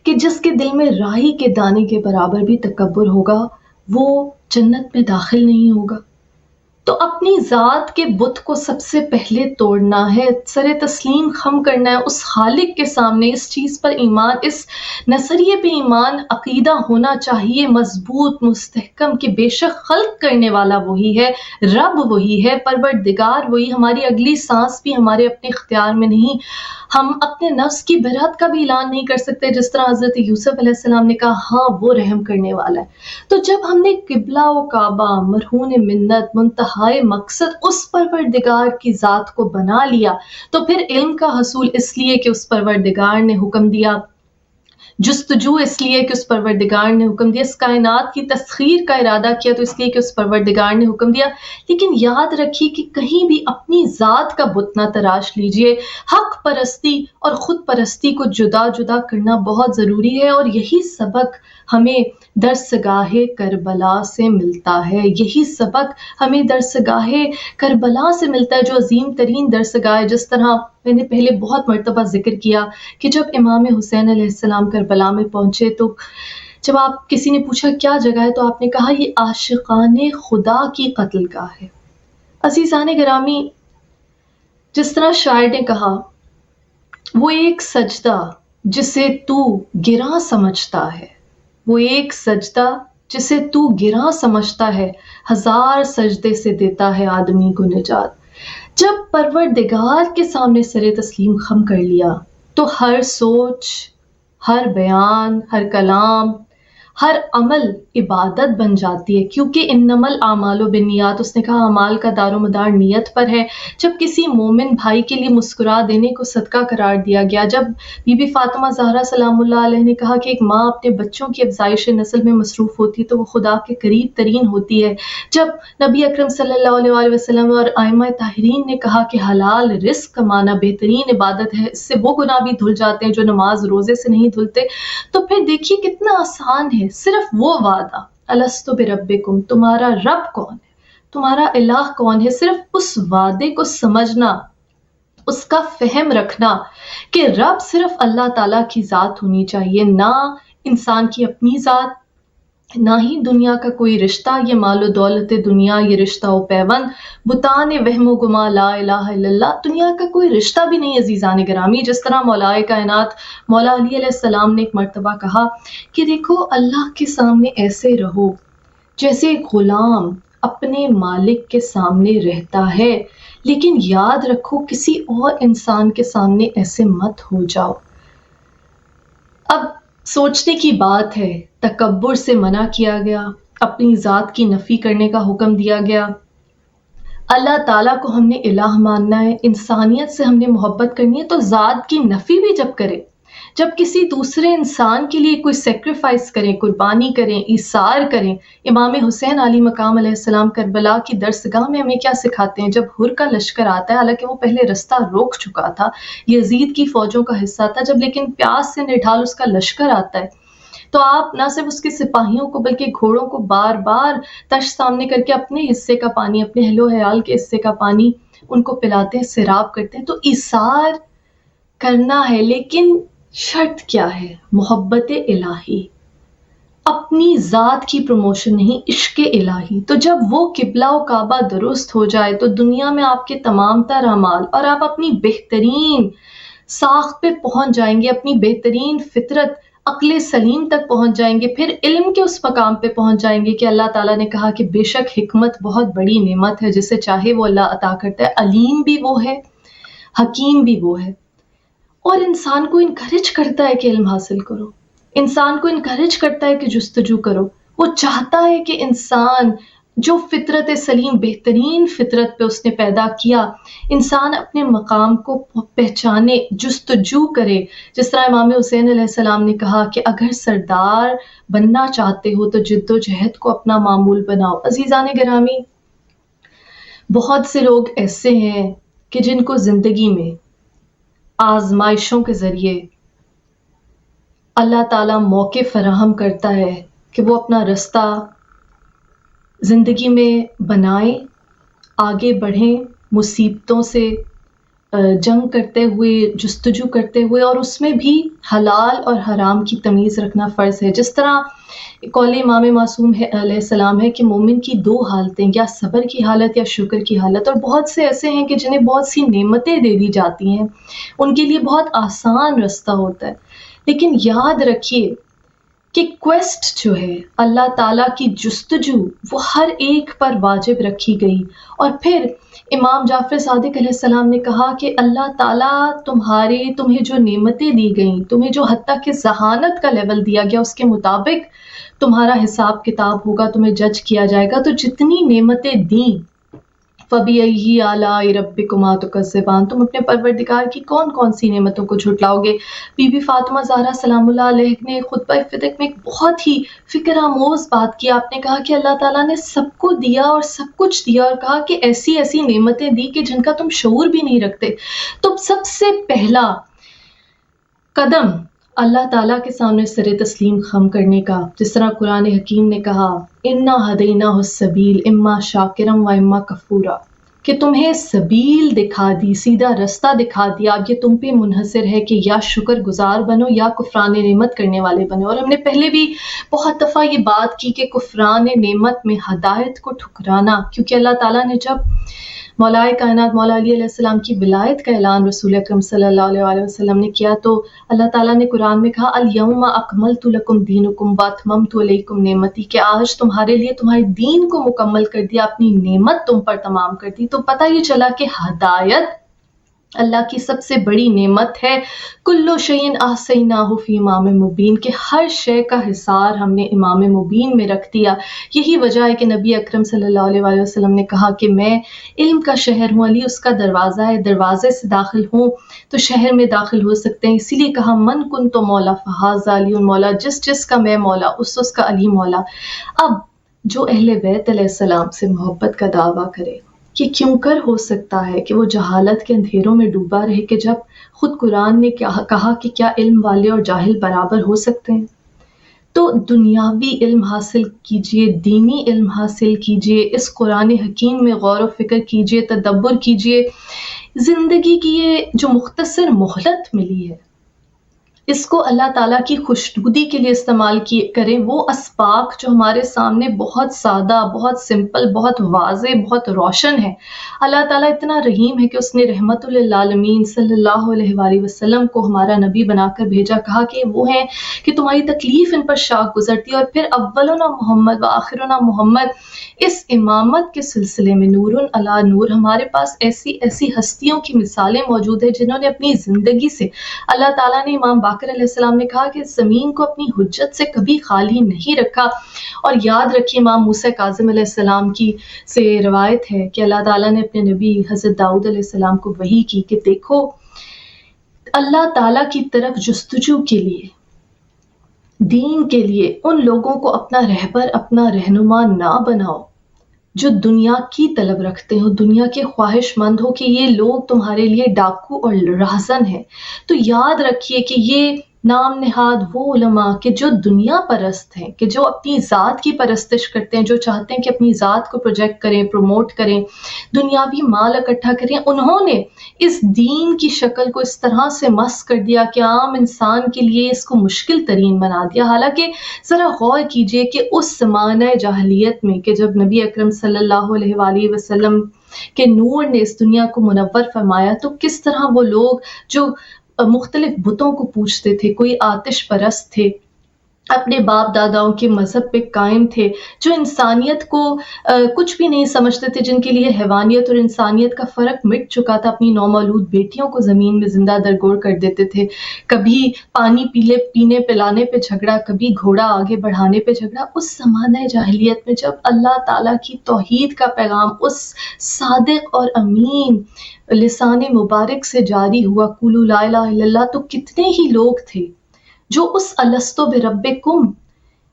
کہ جس کے دل میں رائی کے دانے کے برابر بھی تکبر ہوگا، وہ جنت میں داخل نہیں ہوگا۔ تو اپنی ذات کے بت کو سب سے پہلے توڑنا ہے، سر تسلیم خم کرنا ہے اس خالق کے سامنے، اس چیز پر ایمان، اس نظریے پہ ایمان، عقیدہ ہونا چاہیے مضبوط، مستحکم، کہ بے شک خلق کرنے والا وہی ہے، رب وہی ہے، پروردگار وہی، ہماری اگلی سانس بھی ہمارے اپنے اختیار میں نہیں۔ ہم اپنے نفس کی برحت کا بھی اعلان نہیں کر سکتے، جس طرح حضرت یوسف علیہ السلام نے کہا ہاں وہ رحم کرنے والا ہے۔ تو جب ہم نے قبلہ و کعبہ، مرہون منت، منتہائے مقصد اس پروردگار کی ذات کو بنا لیا، تو پھر علم کا حصول اس لیے کہ اس پروردگار نے حکم دیا، جستجو اس لیے کہ اس پروردگار نے حکم دیا، اس کائنات کی تسخیر کا ارادہ کیا تو اس لیے کہ اس پروردگار نے حکم دیا۔ لیکن یاد رکھیے کہ کہیں بھی اپنی ذات کا بت نہ تراش لیجئے۔ حق پرستی اور خود پرستی کو جدا جدا کرنا بہت ضروری ہے، اور یہی سبق ہمیں درسگاہ کربلا سے ملتا ہے، یہی سبق ہمیں درسگاہ کربلا سے ملتا ہے، جو عظیم ترین درسگاہ ہے۔ جس طرح میں نے پہلے بہت مرتبہ ذکر کیا کہ جب امام حسین علیہ السلام کربلا میں پہنچے تو جب آپ کسی نے پوچھا کیا جگہ ہے تو آپ نے کہا یہ عاشقان خدا کی قتل گاہ ہے۔ عزیزان گرامی، جس طرح شاعر نے کہا، وہ ایک سجدہ جسے تو گراں سمجھتا ہے، وہ ایک سجدہ جسے تو گراں سمجھتا ہے، ہزار سجدے سے دیتا ہے آدمی کو نجات۔ جب پروردگار کے سامنے سر تسلیم خم کر لیا تو ہر سوچ، ہر بیان، ہر کلام، ہر عمل عبادت بن جاتی ہے، کیونکہ انما الاعمال بالنیات، اس نے کہا اعمال کا دار و مدار نیت پر ہے۔ جب کسی مومن بھائی کے لیے مسکرا دینے کو صدقہ قرار دیا گیا، جب بی بی فاطمہ زہرا سلام اللہ علیہ نے کہا کہ ایک ماں اپنے بچوں کی افزائش نسل میں مصروف ہوتی ہے تو وہ خدا کے قریب ترین ہوتی ہے، جب نبی اکرم صلی اللہ علیہ وآلہ وسلم اور ائمہ طاہرین نے کہا کہ حلال رزق کمانا بہترین عبادت ہے، اس سے وہ گناہ بھی دھل جاتے ہیں جو نماز روزے سے نہیں دھلتے، تو پھر دیکھیے کتنا آسان ہے۔ صرف وہ وعدہ الستو بربکم، تمہارا رب کون ہے، تمہارا الہ کون ہے، صرف اس وعدے کو سمجھنا، اس کا فہم رکھنا کہ رب صرف اللہ تعالیٰ کی ذات ہونی چاہیے، نہ انسان کی اپنی ذات، نہ ہی دنیا کا کوئی رشتہ، یہ مال و دولت دنیا، یہ رشتہ و پیوند، بتان وہم و گما، لا الہ الا اللہ، دنیا کا کوئی رشتہ بھی نہیں عزیزان گرامی۔ جس طرح مولائے کائنات مولا علی علیہ السلام نے ایک مرتبہ کہا کہ دیکھو اللہ کے سامنے ایسے رہو جیسے غلام اپنے مالک کے سامنے رہتا ہے، لیکن یاد رکھو کسی اور انسان کے سامنے ایسے مت ہو جاؤ۔ اب سوچنے کی بات ہے، تکبر سے منع کیا گیا، اپنی ذات کی نفی کرنے کا حکم دیا گیا۔ اللہ تعالیٰ کو ہم نے الہ ماننا ہے، انسانیت سے ہم نے محبت کرنی ہے، تو ذات کی نفی بھی جب کریں، جب کسی دوسرے انسان کے لیے کوئی سیکریفائس کریں، قربانی کریں، ایثار کریں۔ امام حسین علی مقام علیہ السلام کربلا کی درسگاہ میں ہمیں کیا سکھاتے ہیں؟ جب ہر کا لشکر آتا ہے، حالانکہ وہ پہلے رستہ روک چکا تھا، یزید کی فوجوں کا حصہ تھا، جب لیکن پیاس سے نڈھال اس کا لشکر آتا ہے، تو آپ نہ صرف اس کے سپاہیوں کو بلکہ گھوڑوں کو بار بار تش سامنے کر کے اپنے حصے کا پانی، اپنے اہل و عیال کے حصے کا پانی ان کو پلاتے ہیں، سیراب کرتے ہیں۔ تو ایثار کرنا ہے، لیکن شرط کیا ہے؟ محبت الہی، اپنی ذات کی پروموشن نہیں، عشق الہی۔ تو جب وہ قبلہ و کعبہ درست ہو جائے تو دنیا میں آپ کے تمام تر اعمال اور آپ اپنی بہترین ساخت پہ پہنچ جائیں گے، اپنی بہترین فطرت عقل سلیم تک پہنچ جائیں گے، پھر علم کے اس مقام پہ پہنچ جائیں گے کہ اللہ تعالیٰ نے کہا کہ بے شک حکمت بہت بڑی نعمت ہے، جسے چاہے وہ اللہ عطا کرتا ہے، علیم بھی وہ ہے، حکیم بھی وہ ہے۔ اور انسان کو انکریج کرتا ہے کہ علم حاصل کرو، انسان کو انکریج کرتا ہے کہ جستجو کرو، وہ چاہتا ہے کہ انسان جو فطرت سلیم، بہترین فطرت پہ اس نے پیدا کیا، انسان اپنے مقام کو پہچانے، جستجو کرے۔ جس طرح امام حسین علیہ السلام نے کہا کہ اگر سردار بننا چاہتے ہو تو جد و جہد کو اپنا معمول بناؤ۔ عزیزان گرامی، بہت سے لوگ ایسے ہیں کہ جن کو زندگی میں آزمائشوں کے ذریعے اللہ تعالیٰ موقع فراہم کرتا ہے کہ وہ اپنا رستہ زندگی میں بنائیں، آگے بڑھیں، مصیبتوں سے جنگ کرتے ہوئے، جستجو کرتے ہوئے، اور اس میں بھی حلال اور حرام کی تمیز رکھنا فرض ہے۔ جس طرح قول امام معصوم علیہ السلام ہے کہ مومن کی دو حالتیں، یا صبر کی حالت یا شکر کی حالت، اور بہت سے ایسے ہیں کہ جنہیں بہت سی نعمتیں دے دی جاتی ہیں، ان کے لیے بہت آسان رستہ ہوتا ہے، لیکن یاد رکھیے کہ کویسٹ جو ہے، اللہ تعالیٰ کی جستجو، وہ ہر ایک پر واجب رکھی گئی۔ اور پھر امام جعفر صادق علیہ السلام نے کہا کہ اللہ تعالیٰ تمہیں جو نعمتیں دی گئیں، تمہیں جو حتیٰ کہ ذہانت کا لیول دیا گیا، اس کے مطابق تمہارا حساب کتاب ہوگا، تمہیں جج کیا جائے گا۔ تو جتنی نعمتیں دیں، فَبِأَيِّ آلَاءِ رَبِّكُمَا تُكَذِّبَانِ، تم اپنے پروردگار کی کون کون سی نعمتوں کو جھٹلاؤ گے؟ بی بی فاطمہ زہرا سلام اللہ علیہ نے خطبہ فطق میں ایک بہت ہی فکر آموز بات کی۔ آپ نے کہا کہ اللہ تعالیٰ نے سب کو دیا اور سب کچھ دیا، اور کہا کہ ایسی ایسی نعمتیں دی کہ جن کا تم شعور بھی نہیں رکھتے۔ تو سب سے پہلا قدم اللہ تعالیٰ کے سامنے سر تسلیم خم کرنے کا، جس طرح قرآن حکیم نے کہا اِنَّا هَدَيْنَاهُ السَّبِيلَ إِمَّا شَاكِرًا وَإِمَّا كَفُورًا، کہ تمہیں سبیل دکھا دی، سیدھا رستہ دکھا دیا۔ اب یہ تم پہ منحصر ہے کہ یا شکر گزار بنو یا کفران نعمت کرنے والے بنو۔ اور ہم نے پہلے بھی بہت دفعہ یہ بات کی کہ کفران نعمت میں ہدایت کو ٹھکرانا، کیونکہ اللہ تعالیٰ نے جب مولائے کائنات مولا علی علیہ السلام کی ولایت کا اعلان رسول اکرم صلی اللہ علیہ وآلہ وسلم نے کیا، تو اللہ تعالیٰ نے قرآن میں کہا الیوم اکملت لکم دینکم واتممت علیکم نعمتی، کہ آج تمہارے لیے تمہارے دین کو مکمل کر دیا، اپنی نعمت تم پر تمام کر دی۔ تو پتہ یہ چلا کہ ہدایت اللہ کی سب سے بڑی نعمت ہے کلو شیئن احصیناہ فی امام مبین، کہ ہر شے کا حصار ہم نے امام مبین میں رکھ دیا۔ یہی وجہ ہے کہ نبی اکرم صلی اللہ علیہ وآلہ وسلم نے کہا کہ میں علم کا شہر ہوں، علی اس کا دروازہ ہے، دروازے سے داخل ہوں تو شہر میں داخل ہو سکتے ہیں۔ اسی لیے کہا من کن تو مولا فہذا علی مولا، جس کا میں مولا اس کا علی مولا۔ اب جو اہل بیت علیہ السلام سے محبت کا دعویٰ کرے، یہ کیوں کر ہو سکتا ہے کہ وہ جہالت کے اندھیروں میں ڈوبا رہے، کہ جب خود قرآن نے کہا کہ کیا علم والے اور جاہل برابر ہو سکتے ہیں؟ تو دنیاوی علم حاصل کیجئے، دینی علم حاصل کیجئے، اس قرآن حکیم میں غور و فکر کیجئے، تدبر کیجئے۔ زندگی کی یہ جو مختصر مہلت ملی ہے، اس کو اللہ تعالیٰ کی خوشنودی کے لیے استعمال کریں۔ وہ اسباق جو ہمارے سامنے بہت سادہ، بہت سمپل، بہت واضح، بہت روشن ہے۔ اللہ تعالیٰ اتنا رحیم ہے کہ اس نے رحمت للعالمین صلی اللہ علیہ وآلہ وسلم کو ہمارا نبی بنا کر بھیجا، کہا کہ وہ ہیں کہ تمہاری تکلیف ان پر شاق گزرتی ہے۔ اور پھر اولنا محمد و آخرنا محمد، اس امامت کے سلسلے میں نور علی نور ہمارے پاس ایسی ہستیوں کی مثالیں موجود ہیں جنہوں نے اپنی زندگی سے، اللہ تعالیٰ نے امام باقر علیہ السلام نے کہا کہ زمین کو اپنی حجت سے کبھی خالی نہیں رکھا۔ اور یاد رکھیے امام موسیٰ کاظم علیہ السلام کی سے روایت ہے کہ اللہ تعالیٰ نے اپنے نبی حضرت داؤد علیہ السلام کو وحی کی کہ دیکھو، اللہ تعالیٰ کی طرف جستجو کے لیے، دین کے لیے ان لوگوں کو اپنا رہبر، اپنا رہنما نہ بناؤ جو دنیا کی طلب رکھتے ہو، دنیا کے خواہش مند ہو، کہ یہ لوگ تمہارے لیے ڈاکو اور رہزن ہیں۔ تو یاد رکھیے کہ یہ نام نہاد وہ علماء کہ جو دنیا پرست ہیں، کہ جو اپنی ذات کی پرستش کرتے ہیں، جو چاہتے ہیں کہ اپنی ذات کو پروجیکٹ کریں، پروموٹ کریں، دنیاوی مال اکٹھا کریں، انہوں نے اس دین کی شکل کو اس طرح سے مس کر دیا کہ عام انسان کے لیے اس کو مشکل ترین بنا دیا۔ حالانکہ ذرا غور کیجئے کہ اس زمانہ جاہلیت میں کہ جب نبی اکرم صلی اللہ علیہ وآلہ وسلم کے نور نے اس دنیا کو منور فرمایا، تو کس طرح وہ لوگ جو مختلف بتوں کو پوجتے تھے، کوئی آتش پرست تھے، اپنے باپ داداؤں کے مذہب پہ قائم تھے، جو انسانیت کو کچھ بھی نہیں سمجھتے تھے، جن کے لیے حیوانیت اور انسانیت کا فرق مٹ چکا تھا، اپنی نومولود بیٹیوں کو زمین میں زندہ درگور کر دیتے تھے، کبھی پانی پینے پلانے پہ جھگڑا، کبھی گھوڑا آگے بڑھانے پہ جھگڑا۔ اس زمانہ جاہلیت میں جب اللہ تعالیٰ کی توحید کا پیغام اس صادق اور امین لسان مبارک سے جاری ہوا، قولوا لا الہ الا اللہ، تو کتنے ہی لوگ تھے جو اس الستو بربکم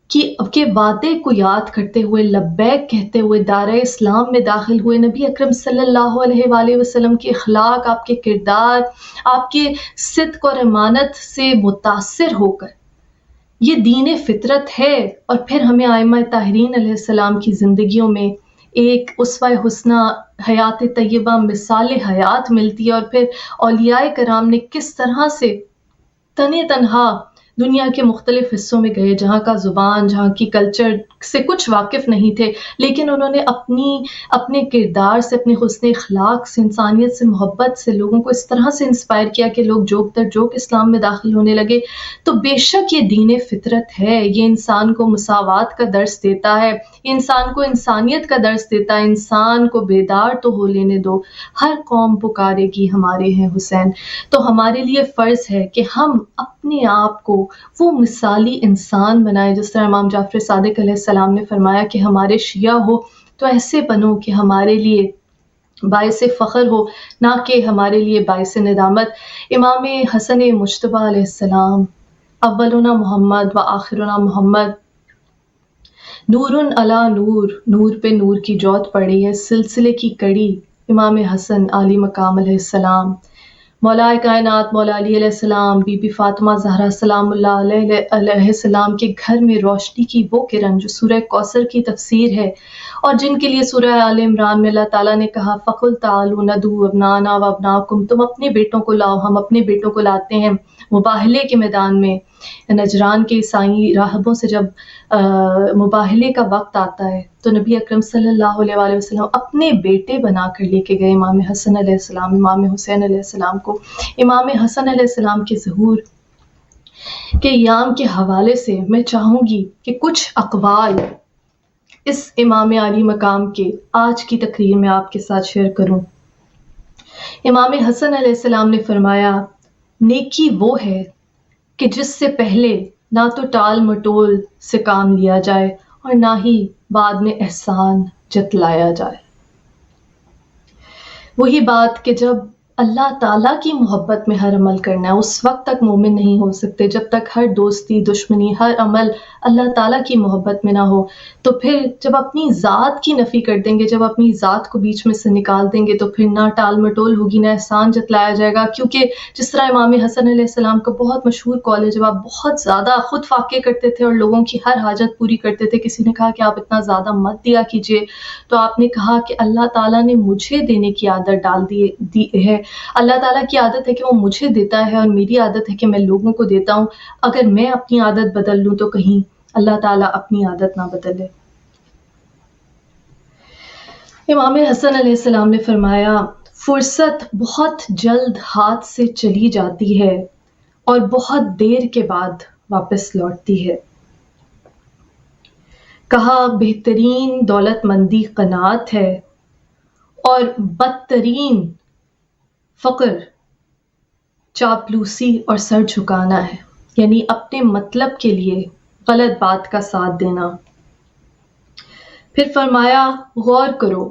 کے وعدے کو یاد کرتے ہوئے، لبیک کہتے ہوئے دارِ اسلام میں داخل ہوئے۔ نبی اکرم صلی اللہ علیہ وآلہ وسلم کے اخلاق، آپ کے کردار، آپ کے صدق اور امانت سے متاثر ہو کر یہ دین فطرت ہے۔ اور پھر ہمیں ائمہ طاہرین علیہ السلام کی زندگیوں میں ایک اسوہ حسنہ، حیات طیبہ، مثال حیات ملتی ہے۔ اور پھر اولیاء کرام نے کس طرح سے تنہا دنیا کے مختلف حصوں میں گئے، جہاں کا زبان، جہاں کی کلچر سے کچھ واقف نہیں تھے، لیکن انہوں نے اپنے کردار سے، اپنے حسن اخلاق سے، انسانیت سے، محبت سے لوگوں کو اس طرح سے انسپائر کیا کہ لوگ جوک در جوک اسلام میں داخل ہونے لگے۔ تو بے شک یہ دین فطرت ہے، یہ انسان کو مساوات کا درس دیتا ہے، یہ انسان کو انسانیت کا درس دیتا ہے۔ انسان کو بیدار تو ہو لینے دو، ہر قوم پکارے گی ہمارے ہیں حسین۔ تو ہمارے لیے فرض ہے کہ ہم اپنے آپ کو وہ مثالی انسان بنائے، جس طرح امام جعفر صادق علیہ السلام نے فرمایا کہ ہمارے شیعہ ہو تو ایسے بنو کہ ہمارے لیے باعث فخر ہو، نہ کہ ہمارے لیے باعث ندامت۔ امام حسن مجتبیٰ علیہ السلام، اولنا محمد و آخرنا محمد، نور علی نور، نور پہ نور کی جوت پڑی ہے، سلسلے کی کڑی امام حسن عالی مقام علیہ السلام، مولا کائنات مولا علی علیہ السلام، بی بی فاطمہ زہرا سلام اللہ علیہ السلام کے گھر میں روشنی کی وہ کرن جو سورہ کوثر کی تفسیر ہے، اور جن کے لیے سورہ آل عمران میں اللہ تعالیٰ نے کہا فَقُلْ تَعَالُوا نَدْعُوا أَبْنَاءَنَا وَأَبْنَاءَكُمْ، تم اپنے بیٹوں کو لاؤ، ہم اپنے بیٹوں کو لاتے ہیں۔ مباہلے کے میدان میں نجران کے عیسائی راہبوں سے جب مباہلے کا وقت آتا ہے تو نبی اکرم صلی اللہ علیہ وآلہ وسلم اپنے بیٹے بنا کر لے کے گئے امام حسن علیہ السلام، امام حسین علیہ السلام کو۔ امام حسن علیہ السلام کے ظہور کے ایام کے حوالے سے میں چاہوں گی کہ کچھ اقوال اس امام عالی مقام کے آج کی تقریر میں آپ کے ساتھ شیئر کروں۔ امام حسن علیہ السلام نے فرمایا نیکی وہ ہے کہ جس سے پہلے نہ تو ٹال مٹول سے کام لیا جائے اور نہ ہی بعد میں احسان جتلایا جائے۔ وہی بات کہ جب اللہ تعالیٰ کی محبت میں ہر عمل کرنا ہے، اس وقت تک مومن نہیں ہو سکتے جب تک ہر دوستی دشمنی ہر عمل اللہ تعالیٰ کی محبت میں نہ ہو۔ تو پھر جب اپنی ذات کی نفی کر دیں گے، جب اپنی ذات کو بیچ میں سے نکال دیں گے، تو پھر نہ ٹال مٹول ہوگی نہ احسان جتلایا جائے گا۔ کیونکہ جس طرح امام حسن علیہ السلام کا بہت مشہور قول ہے، جب آپ بہت زیادہ خود فاقے کرتے تھے اور لوگوں کی ہر حاجت پوری کرتے تھے، کسی نے کہا کہ آپ اتنا زیادہ مت دیا کیجیے، تو آپ نے کہا کہ اللہ تعالیٰ نے مجھے دینے کی عادت ڈال دی ہے، اللہ تعالیٰ کی عادت ہے کہ وہ مجھے دیتا ہے اور میری عادت ہے کہ میں لوگوں کو دیتا ہوں۔ اگر میں اپنی عادت بدل لوں تو کہیں اللہ تعالیٰ اپنی عادت نہ بدلے۔ امام حسن علیہ السلام نے فرمایا فرصت بہت جلد ہاتھ سے چلی جاتی ہے اور بہت دیر کے بعد واپس لوٹتی ہے۔ کہا بہترین دولت مندی قناعت ہے اور بدترین فقر چاپلوسی اور سر جھکانا ہے، یعنی اپنے مطلب کے لیے غلط بات کا ساتھ دینا۔ پھر فرمایا غور کرو،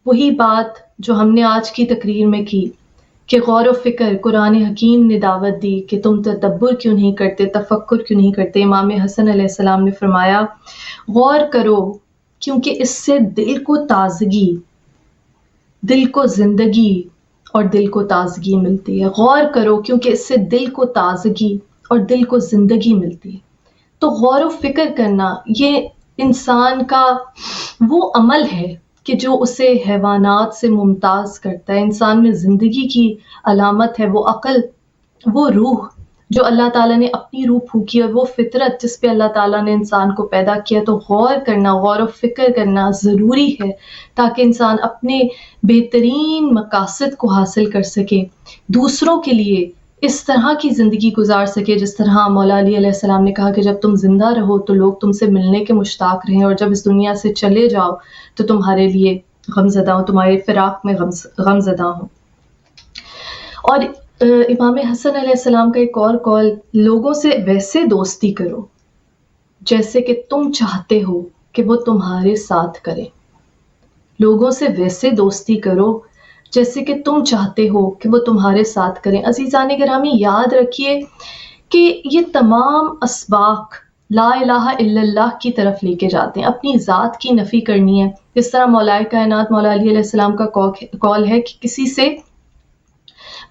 وہی بات جو ہم نے آج کی تقریر میں کی کہ غور و فکر، قرآن حکیم نے دعوت دی کہ تم تدبر کیوں نہیں کرتے، تفکر کیوں نہیں کرتے۔ امام حسن علیہ السلام نے فرمایا غور کرو کیونکہ اس سے دل کو تازگی، دل کو زندگی اور دل کو تازگی ملتی ہے۔ غور کرو کیونکہ اس سے دل کو تازگی اور دل کو زندگی ملتی ہے۔ تو غور و فکر کرنا یہ انسان کا وہ عمل ہے کہ جو اسے حیوانات سے ممتاز کرتا ہے، انسان میں زندگی کی علامت ہے، وہ عقل، وہ روح جو اللہ تعالیٰ نے اپنی روح پھونکی، اور وہ فطرت جس پہ اللہ تعالیٰ نے انسان کو پیدا کیا۔ تو غور کرنا، غور و فکر کرنا ضروری ہے تاکہ انسان اپنے بہترین مقاصد کو حاصل کر سکے، دوسروں کے لیے اس طرح کی زندگی گزار سکے جس طرح مولا علی علیہ السلام نے کہا کہ جب تم زندہ رہو تو لوگ تم سے ملنے کے مشتاق رہیں، اور جب اس دنیا سے چلے جاؤ تو تمہارے لیے غمزدہ ہوں، تمہارے فراق میں غمزدہ ہوں۔ اور امام حسن علیہ السلام کا ایک اور قول، لوگوں سے ویسے دوستی کرو جیسے کہ تم چاہتے ہو کہ وہ تمہارے ساتھ کریں۔ لوگوں سے ویسے دوستی کرو جیسے کہ تم چاہتے ہو کہ وہ تمہارے ساتھ کریں۔ عزیزان گرامی، یاد رکھیے کہ یہ تمام اسباق لا الہ الا اللہ کی طرف لے کے جاتے ہیں، اپنی ذات کی نفی کرنی ہے۔ جس طرح مولا کائنات مولا علی علیہ السلام کا قول ہے کہ کسی سے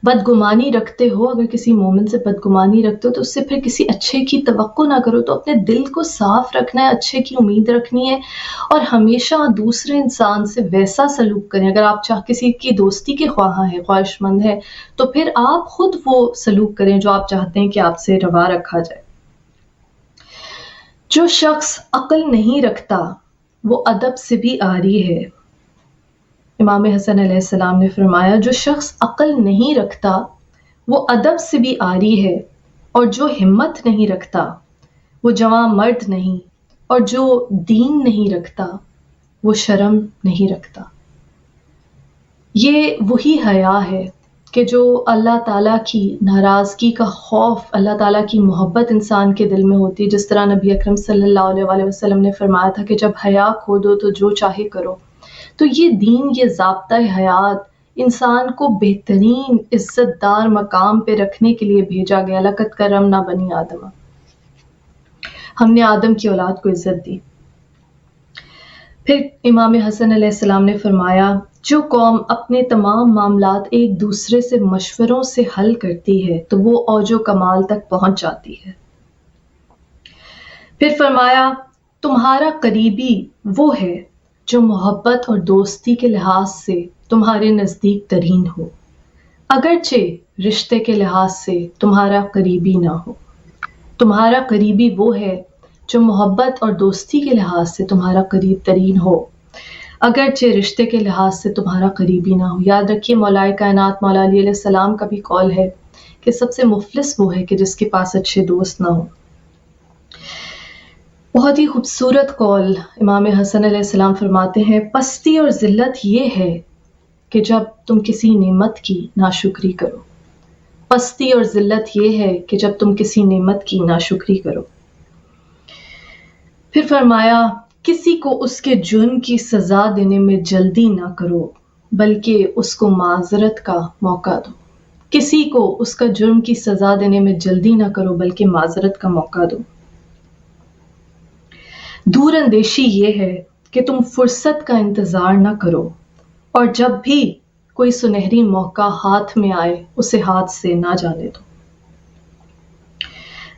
بدگمانی رکھتے ہو، اگر کسی مومن سے بدگمانی رکھتے ہو تو اس سے پھر کسی اچھے کی توقع نہ کرو، تو اپنے دل کو صاف رکھنا ہے، اچھے کی امید رکھنی ہے، اور ہمیشہ دوسرے انسان سے ویسا سلوک کریں۔ اگر آپ کسی کی دوستی کے خواہاں ہیں، خواہش مند ہے، تو پھر آپ خود وہ سلوک کریں جو آپ چاہتے ہیں کہ آپ سے روا رکھا جائے۔ جو شخص عقل نہیں رکھتا وہ ادب سے بھی عاری ہے۔ امام حسن علیہ السلام نے فرمایا جو شخص عقل نہیں رکھتا وہ ادب سے بھی عاری ہے، اور جو ہمت نہیں رکھتا وہ جواں مرد نہیں، اور جو دین نہیں رکھتا وہ شرم نہیں رکھتا۔ یہ وہی حیا ہے کہ جو اللہ تعالیٰ کی ناراضگی کا خوف، اللہ تعالیٰ کی محبت انسان کے دل میں ہوتی ہے۔ جس طرح نبی اکرم صلی اللہ علیہ وآلہ وسلم نے فرمایا تھا کہ جب حیا کھو دو تو جو چاہے کرو۔ تو یہ دین، یہ ضابطۂ حیات انسان کو بہترین عزت دار مقام پہ رکھنے کے لیے بھیجا گیا۔ لقد کرمنا بنی آدم، ہم نے آدم کی اولاد کو عزت دی۔ پھر امام حسن علیہ السلام نے فرمایا جو قوم اپنے تمام معاملات ایک دوسرے سے مشوروں سے حل کرتی ہے تو وہ اوج و کمال تک پہنچ جاتی ہے۔ پھر فرمایا تمہارا قریبی وہ ہے جو محبت اور دوستی کے لحاظ سے تمہارے نزدیک ترین ہو، اگرچہ رشتے کے لحاظ سے تمہارا قریبی نہ ہو۔ تمہارا قریبی وہ ہے جو محبت اور دوستی کے لحاظ سے تمہارا قریب ترین ہو، اگرچہ رشتے کے لحاظ سے تمہارا قریبی نہ ہو۔ یاد رکھیے مولا کائنات مولا علی علیہ السلام کا بھی قول ہے کہ سب سے مفلس وہ ہے کہ جس کے پاس اچھے دوست نہ ہو۔ بہت ہی خوبصورت قول امام حسن علیہ السلام فرماتے ہیں پستی اور ذلت یہ ہے کہ جب تم کسی نعمت کی ناشکری کرو، پستی اور ذلت یہ ہے کہ جب تم کسی نعمت کی ناشکری کرو۔ پھر فرمایا کسی کو اس کے جرم کی سزا دینے میں جلدی نہ کرو بلکہ اس کو معذرت کا موقع دو۔ کسی کو اس کا جرم کی سزا دینے میں جلدی نہ کرو بلکہ معذرت کا موقع دو۔ دور اندیشی یہ ہے کہ تم فرصت کا انتظار نہ کرو اور جب بھی کوئی سنہری موقع ہاتھ میں آئے اسے ہاتھ سے نہ جانے دو۔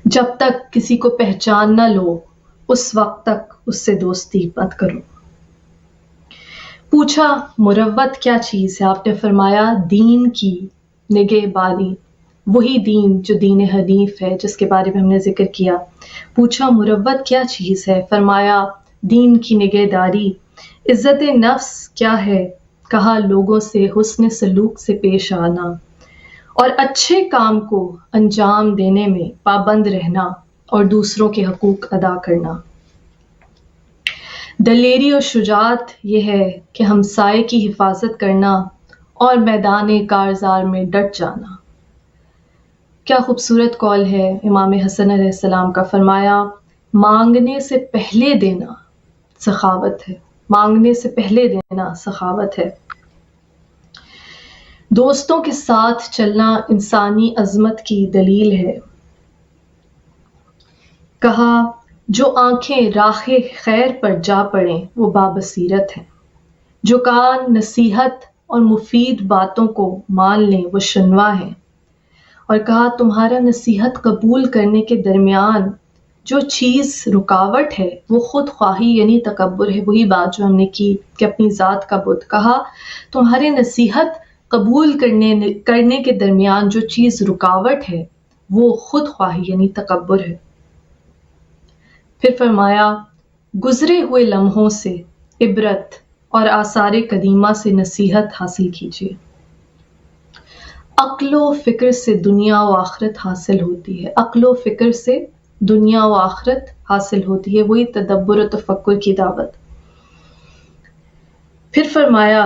جب تک کسی کو پہچان نہ لو اس وقت تک اس سے دوستی مت کرو۔ پوچھا مروت کیا چیز ہے؟ آپ نے فرمایا دین کی نگہبانی، وہی دین جو دین حنیف ہے جس کے بارے میں ہم نے ذکر کیا۔ پوچھا مروت کیا چیز ہے؟ فرمایا دین کی نگہداری۔ عزت نفس کیا ہے؟ کہا لوگوں سے حسن سلوک سے پیش آنا اور اچھے کام کو انجام دینے میں پابند رہنا اور دوسروں کے حقوق ادا کرنا۔ دلیری اور شجاعت یہ ہے کہ ہمسائے کی حفاظت کرنا اور میدان کارزار میں ڈٹ جانا۔ کیا خوبصورت قول ہے امام حسن علیہ السلام کا۔ فرمایا مانگنے سے پہلے دینا سخاوت ہے، مانگنے سے پہلے دینا سخاوت ہے۔ دوستوں کے ساتھ چلنا انسانی عظمت کی دلیل ہے۔ کہا جو آنکھیں راہ خیر پر جا پڑیں وہ بابصیرت ہیں، جو کان نصیحت اور مفید باتوں کو مان لیں وہ شنوا ہیں۔ اور کہا تمہارا نصیحت قبول کرنے کے درمیان جو چیز رکاوٹ ہے وہ خود خواہی یعنی تکبر ہے۔ وہی بات جو ہم نے کی کہ اپنی ذات کا بت۔ کہا تمہارے نصیحت قبول کرنے کے درمیان جو چیز رکاوٹ ہے وہ خود خواہی یعنی تکبر ہے۔ پھر فرمایا گزرے ہوئے لمحوں سے عبرت اور آثار قدیمہ سے نصیحت حاصل کیجیے۔ عقل و فکر سے دنیا و آخرت حاصل ہوتی ہے، عقل و فکر سے دنیا و آخرت حاصل ہوتی ہے، وہی تدبر و تفکر کی دعوت۔ پھر فرمایا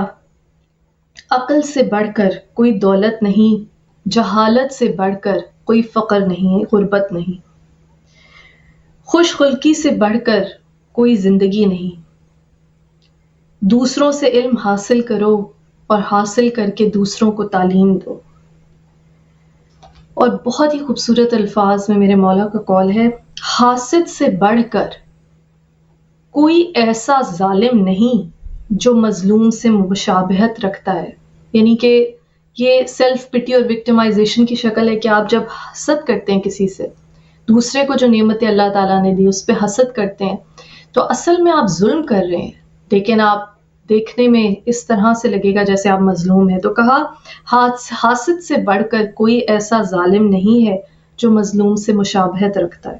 عقل سے بڑھ کر کوئی دولت نہیں، جہالت سے بڑھ کر کوئی فقر نہیں، غربت نہیں، خوش خلقی سے بڑھ کر کوئی زندگی نہیں۔ دوسروں سے علم حاصل کرو اور حاصل کر کے دوسروں کو تعلیم دو۔ اور بہت ہی خوبصورت الفاظ میں میرے مولا کا قول ہے حاسد سے بڑھ کر کوئی ایسا ظالم نہیں جو مظلوم سے مشابہت رکھتا ہے۔ یعنی کہ یہ سیلف پٹی اور وکٹمائزیشن کی شکل ہے کہ آپ جب حسد کرتے ہیں کسی سے، دوسرے کو جو نعمتیں اللہ تعالیٰ نے دی اس پہ حسد کرتے ہیں تو اصل میں آپ ظلم کر رہے ہیں، لیکن آپ دیکھنے میں اس طرح سے لگے گا جیسے آپ مظلوم ہیں۔ تو کہا حاسد سے بڑھ کر کوئی ایسا ظالم نہیں ہے جو مظلوم سے مشابہت رکھتا ہے۔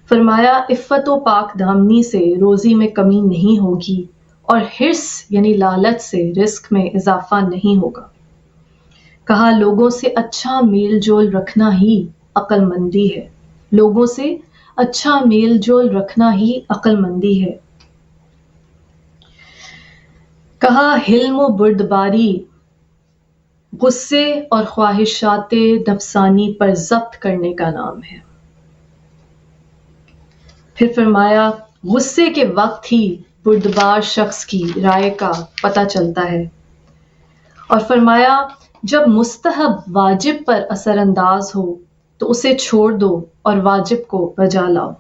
فرمایا عفت و پاک دامنی سے روزی میں کمی نہیں ہوگی اور حرص یعنی لالچ سے رزق میں اضافہ نہیں ہوگا۔ کہا لوگوں سے اچھا میل جول رکھنا ہی عقل مندی ہے، لوگوں سے اچھا میل جول رکھنا ہی عقل مندی ہے۔ کہا حلم و بردباری غصے اور خواہشات نفسانی پر ضبط کرنے کا نام ہے۔ پھر فرمایا غصے کے وقت ہی بردبار شخص کی رائے کا پتہ چلتا ہے۔ اور فرمایا جب مستحب واجب پر اثر انداز ہو تو اسے چھوڑ دو اور واجب کو بجا لاؤ۔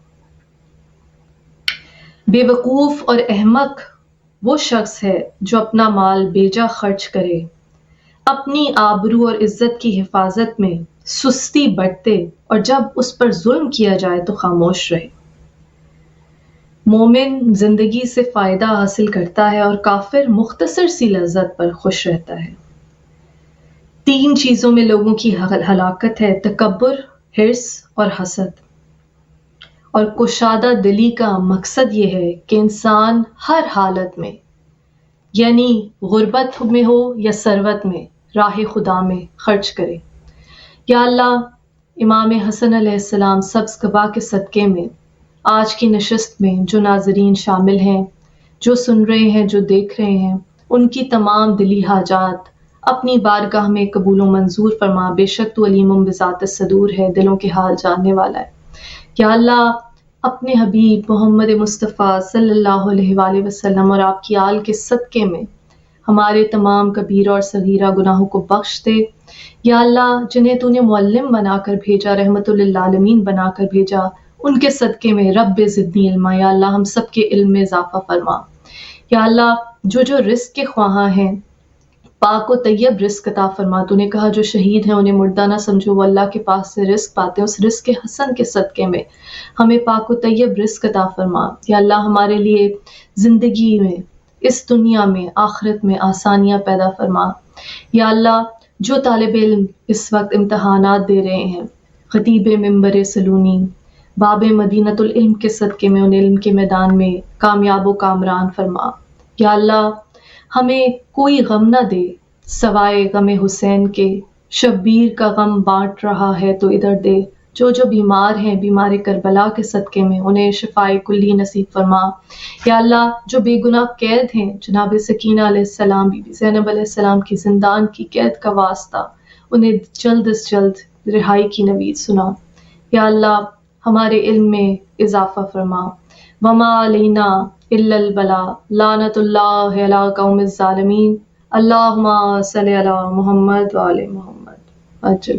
بے وقوف اور احمق وہ شخص ہے جو اپنا مال بیجا خرچ کرے، اپنی آبرو اور عزت کی حفاظت میں سستی برتے اور جب اس پر ظلم کیا جائے تو خاموش رہے۔ مومن زندگی سے فائدہ حاصل کرتا ہے اور کافر مختصر سی لذت پر خوش رہتا ہے۔ 3 چیزوں میں لوگوں کی ہلاکت ہے، تکبر، حرص اور حسد۔ اور کشادہ دلی کا مقصد یہ ہے کہ انسان ہر حالت میں یعنی غربت میں ہو یا ثروت میں راہ خدا میں خرچ کرے۔ یا اللہ امام حسن علیہ السلام سبز قبا کے صدقے میں آج کی نشست میں جو ناظرین شامل ہیں، جو سن رہے ہیں، جو دیکھ رہے ہیں، ان کی تمام دلی حاجات اپنی بارگاہ میں قبول و منظور فرما، بے شک تو علیم بذات الصدور ہے، دلوں کے حال جاننے والا ہے۔ یا اللہ اپنے حبیب محمد مصطفیٰ صلی اللہ علیہ وآلہ وسلم اور آپ کی آل کے صدقے میں ہمارے تمام کبیرہ اور صغیرہ گناہوں کو بخش دے۔ یا اللہ جنہیں تو نے معلم بنا کر بھیجا، رحمت للعالمین بنا کر بھیجا، ان کے صدقے میں رب زدنی علما، یا اللہ ہم سب کے علم میں اضافہ فرما۔ یا اللہ جو رزق کے خواہاں ہیں پاک و طیب رزق عطا فرما۔ تو نے کہا جو شہید ہیں انہیں مردہ نہ سمجھو، وہ اللہ کے پاس سے رزق پاتے ہیں، اس رزق حسن کے صدقے میں ہمیں پاک و طیب رزق عطا فرما۔ یا اللہ ہمارے لیے زندگی میں، اس دنیا میں، آخرت میں آسانیاں پیدا فرما۔ یا اللہ جو طالب علم اس وقت امتحانات دے رہے ہیں، خطیب منبر سلونی باب مدینۃ العلم کے صدقے میں انہیں علم کے میدان میں کامیاب و کامران فرما۔ یا اللہ ہمیں کوئی غم نہ دے سوائے غم حسین کے، شبیر کا غم بانٹ رہا ہے تو ادھر دے۔ جو بیمار ہیں بیمار کربلا کے صدقے میں انہیں شفائے کلی نصیب فرما۔ یا اللہ جو بے گناہ قید ہیں، جناب سکینہ علیہ السلام، بی بی زینب علیہ السلام کی زندان کی قید کا واسطہ، انہیں جلد از جلد رہائی کی نوید سنا۔ یا اللہ ہمارے علم میں اضافہ فرما۔ وما علینا الا البلاء، لعنت اللہ علی قوم الظالمین، اللہم صلی علی محمد وآل محمد۔ اجل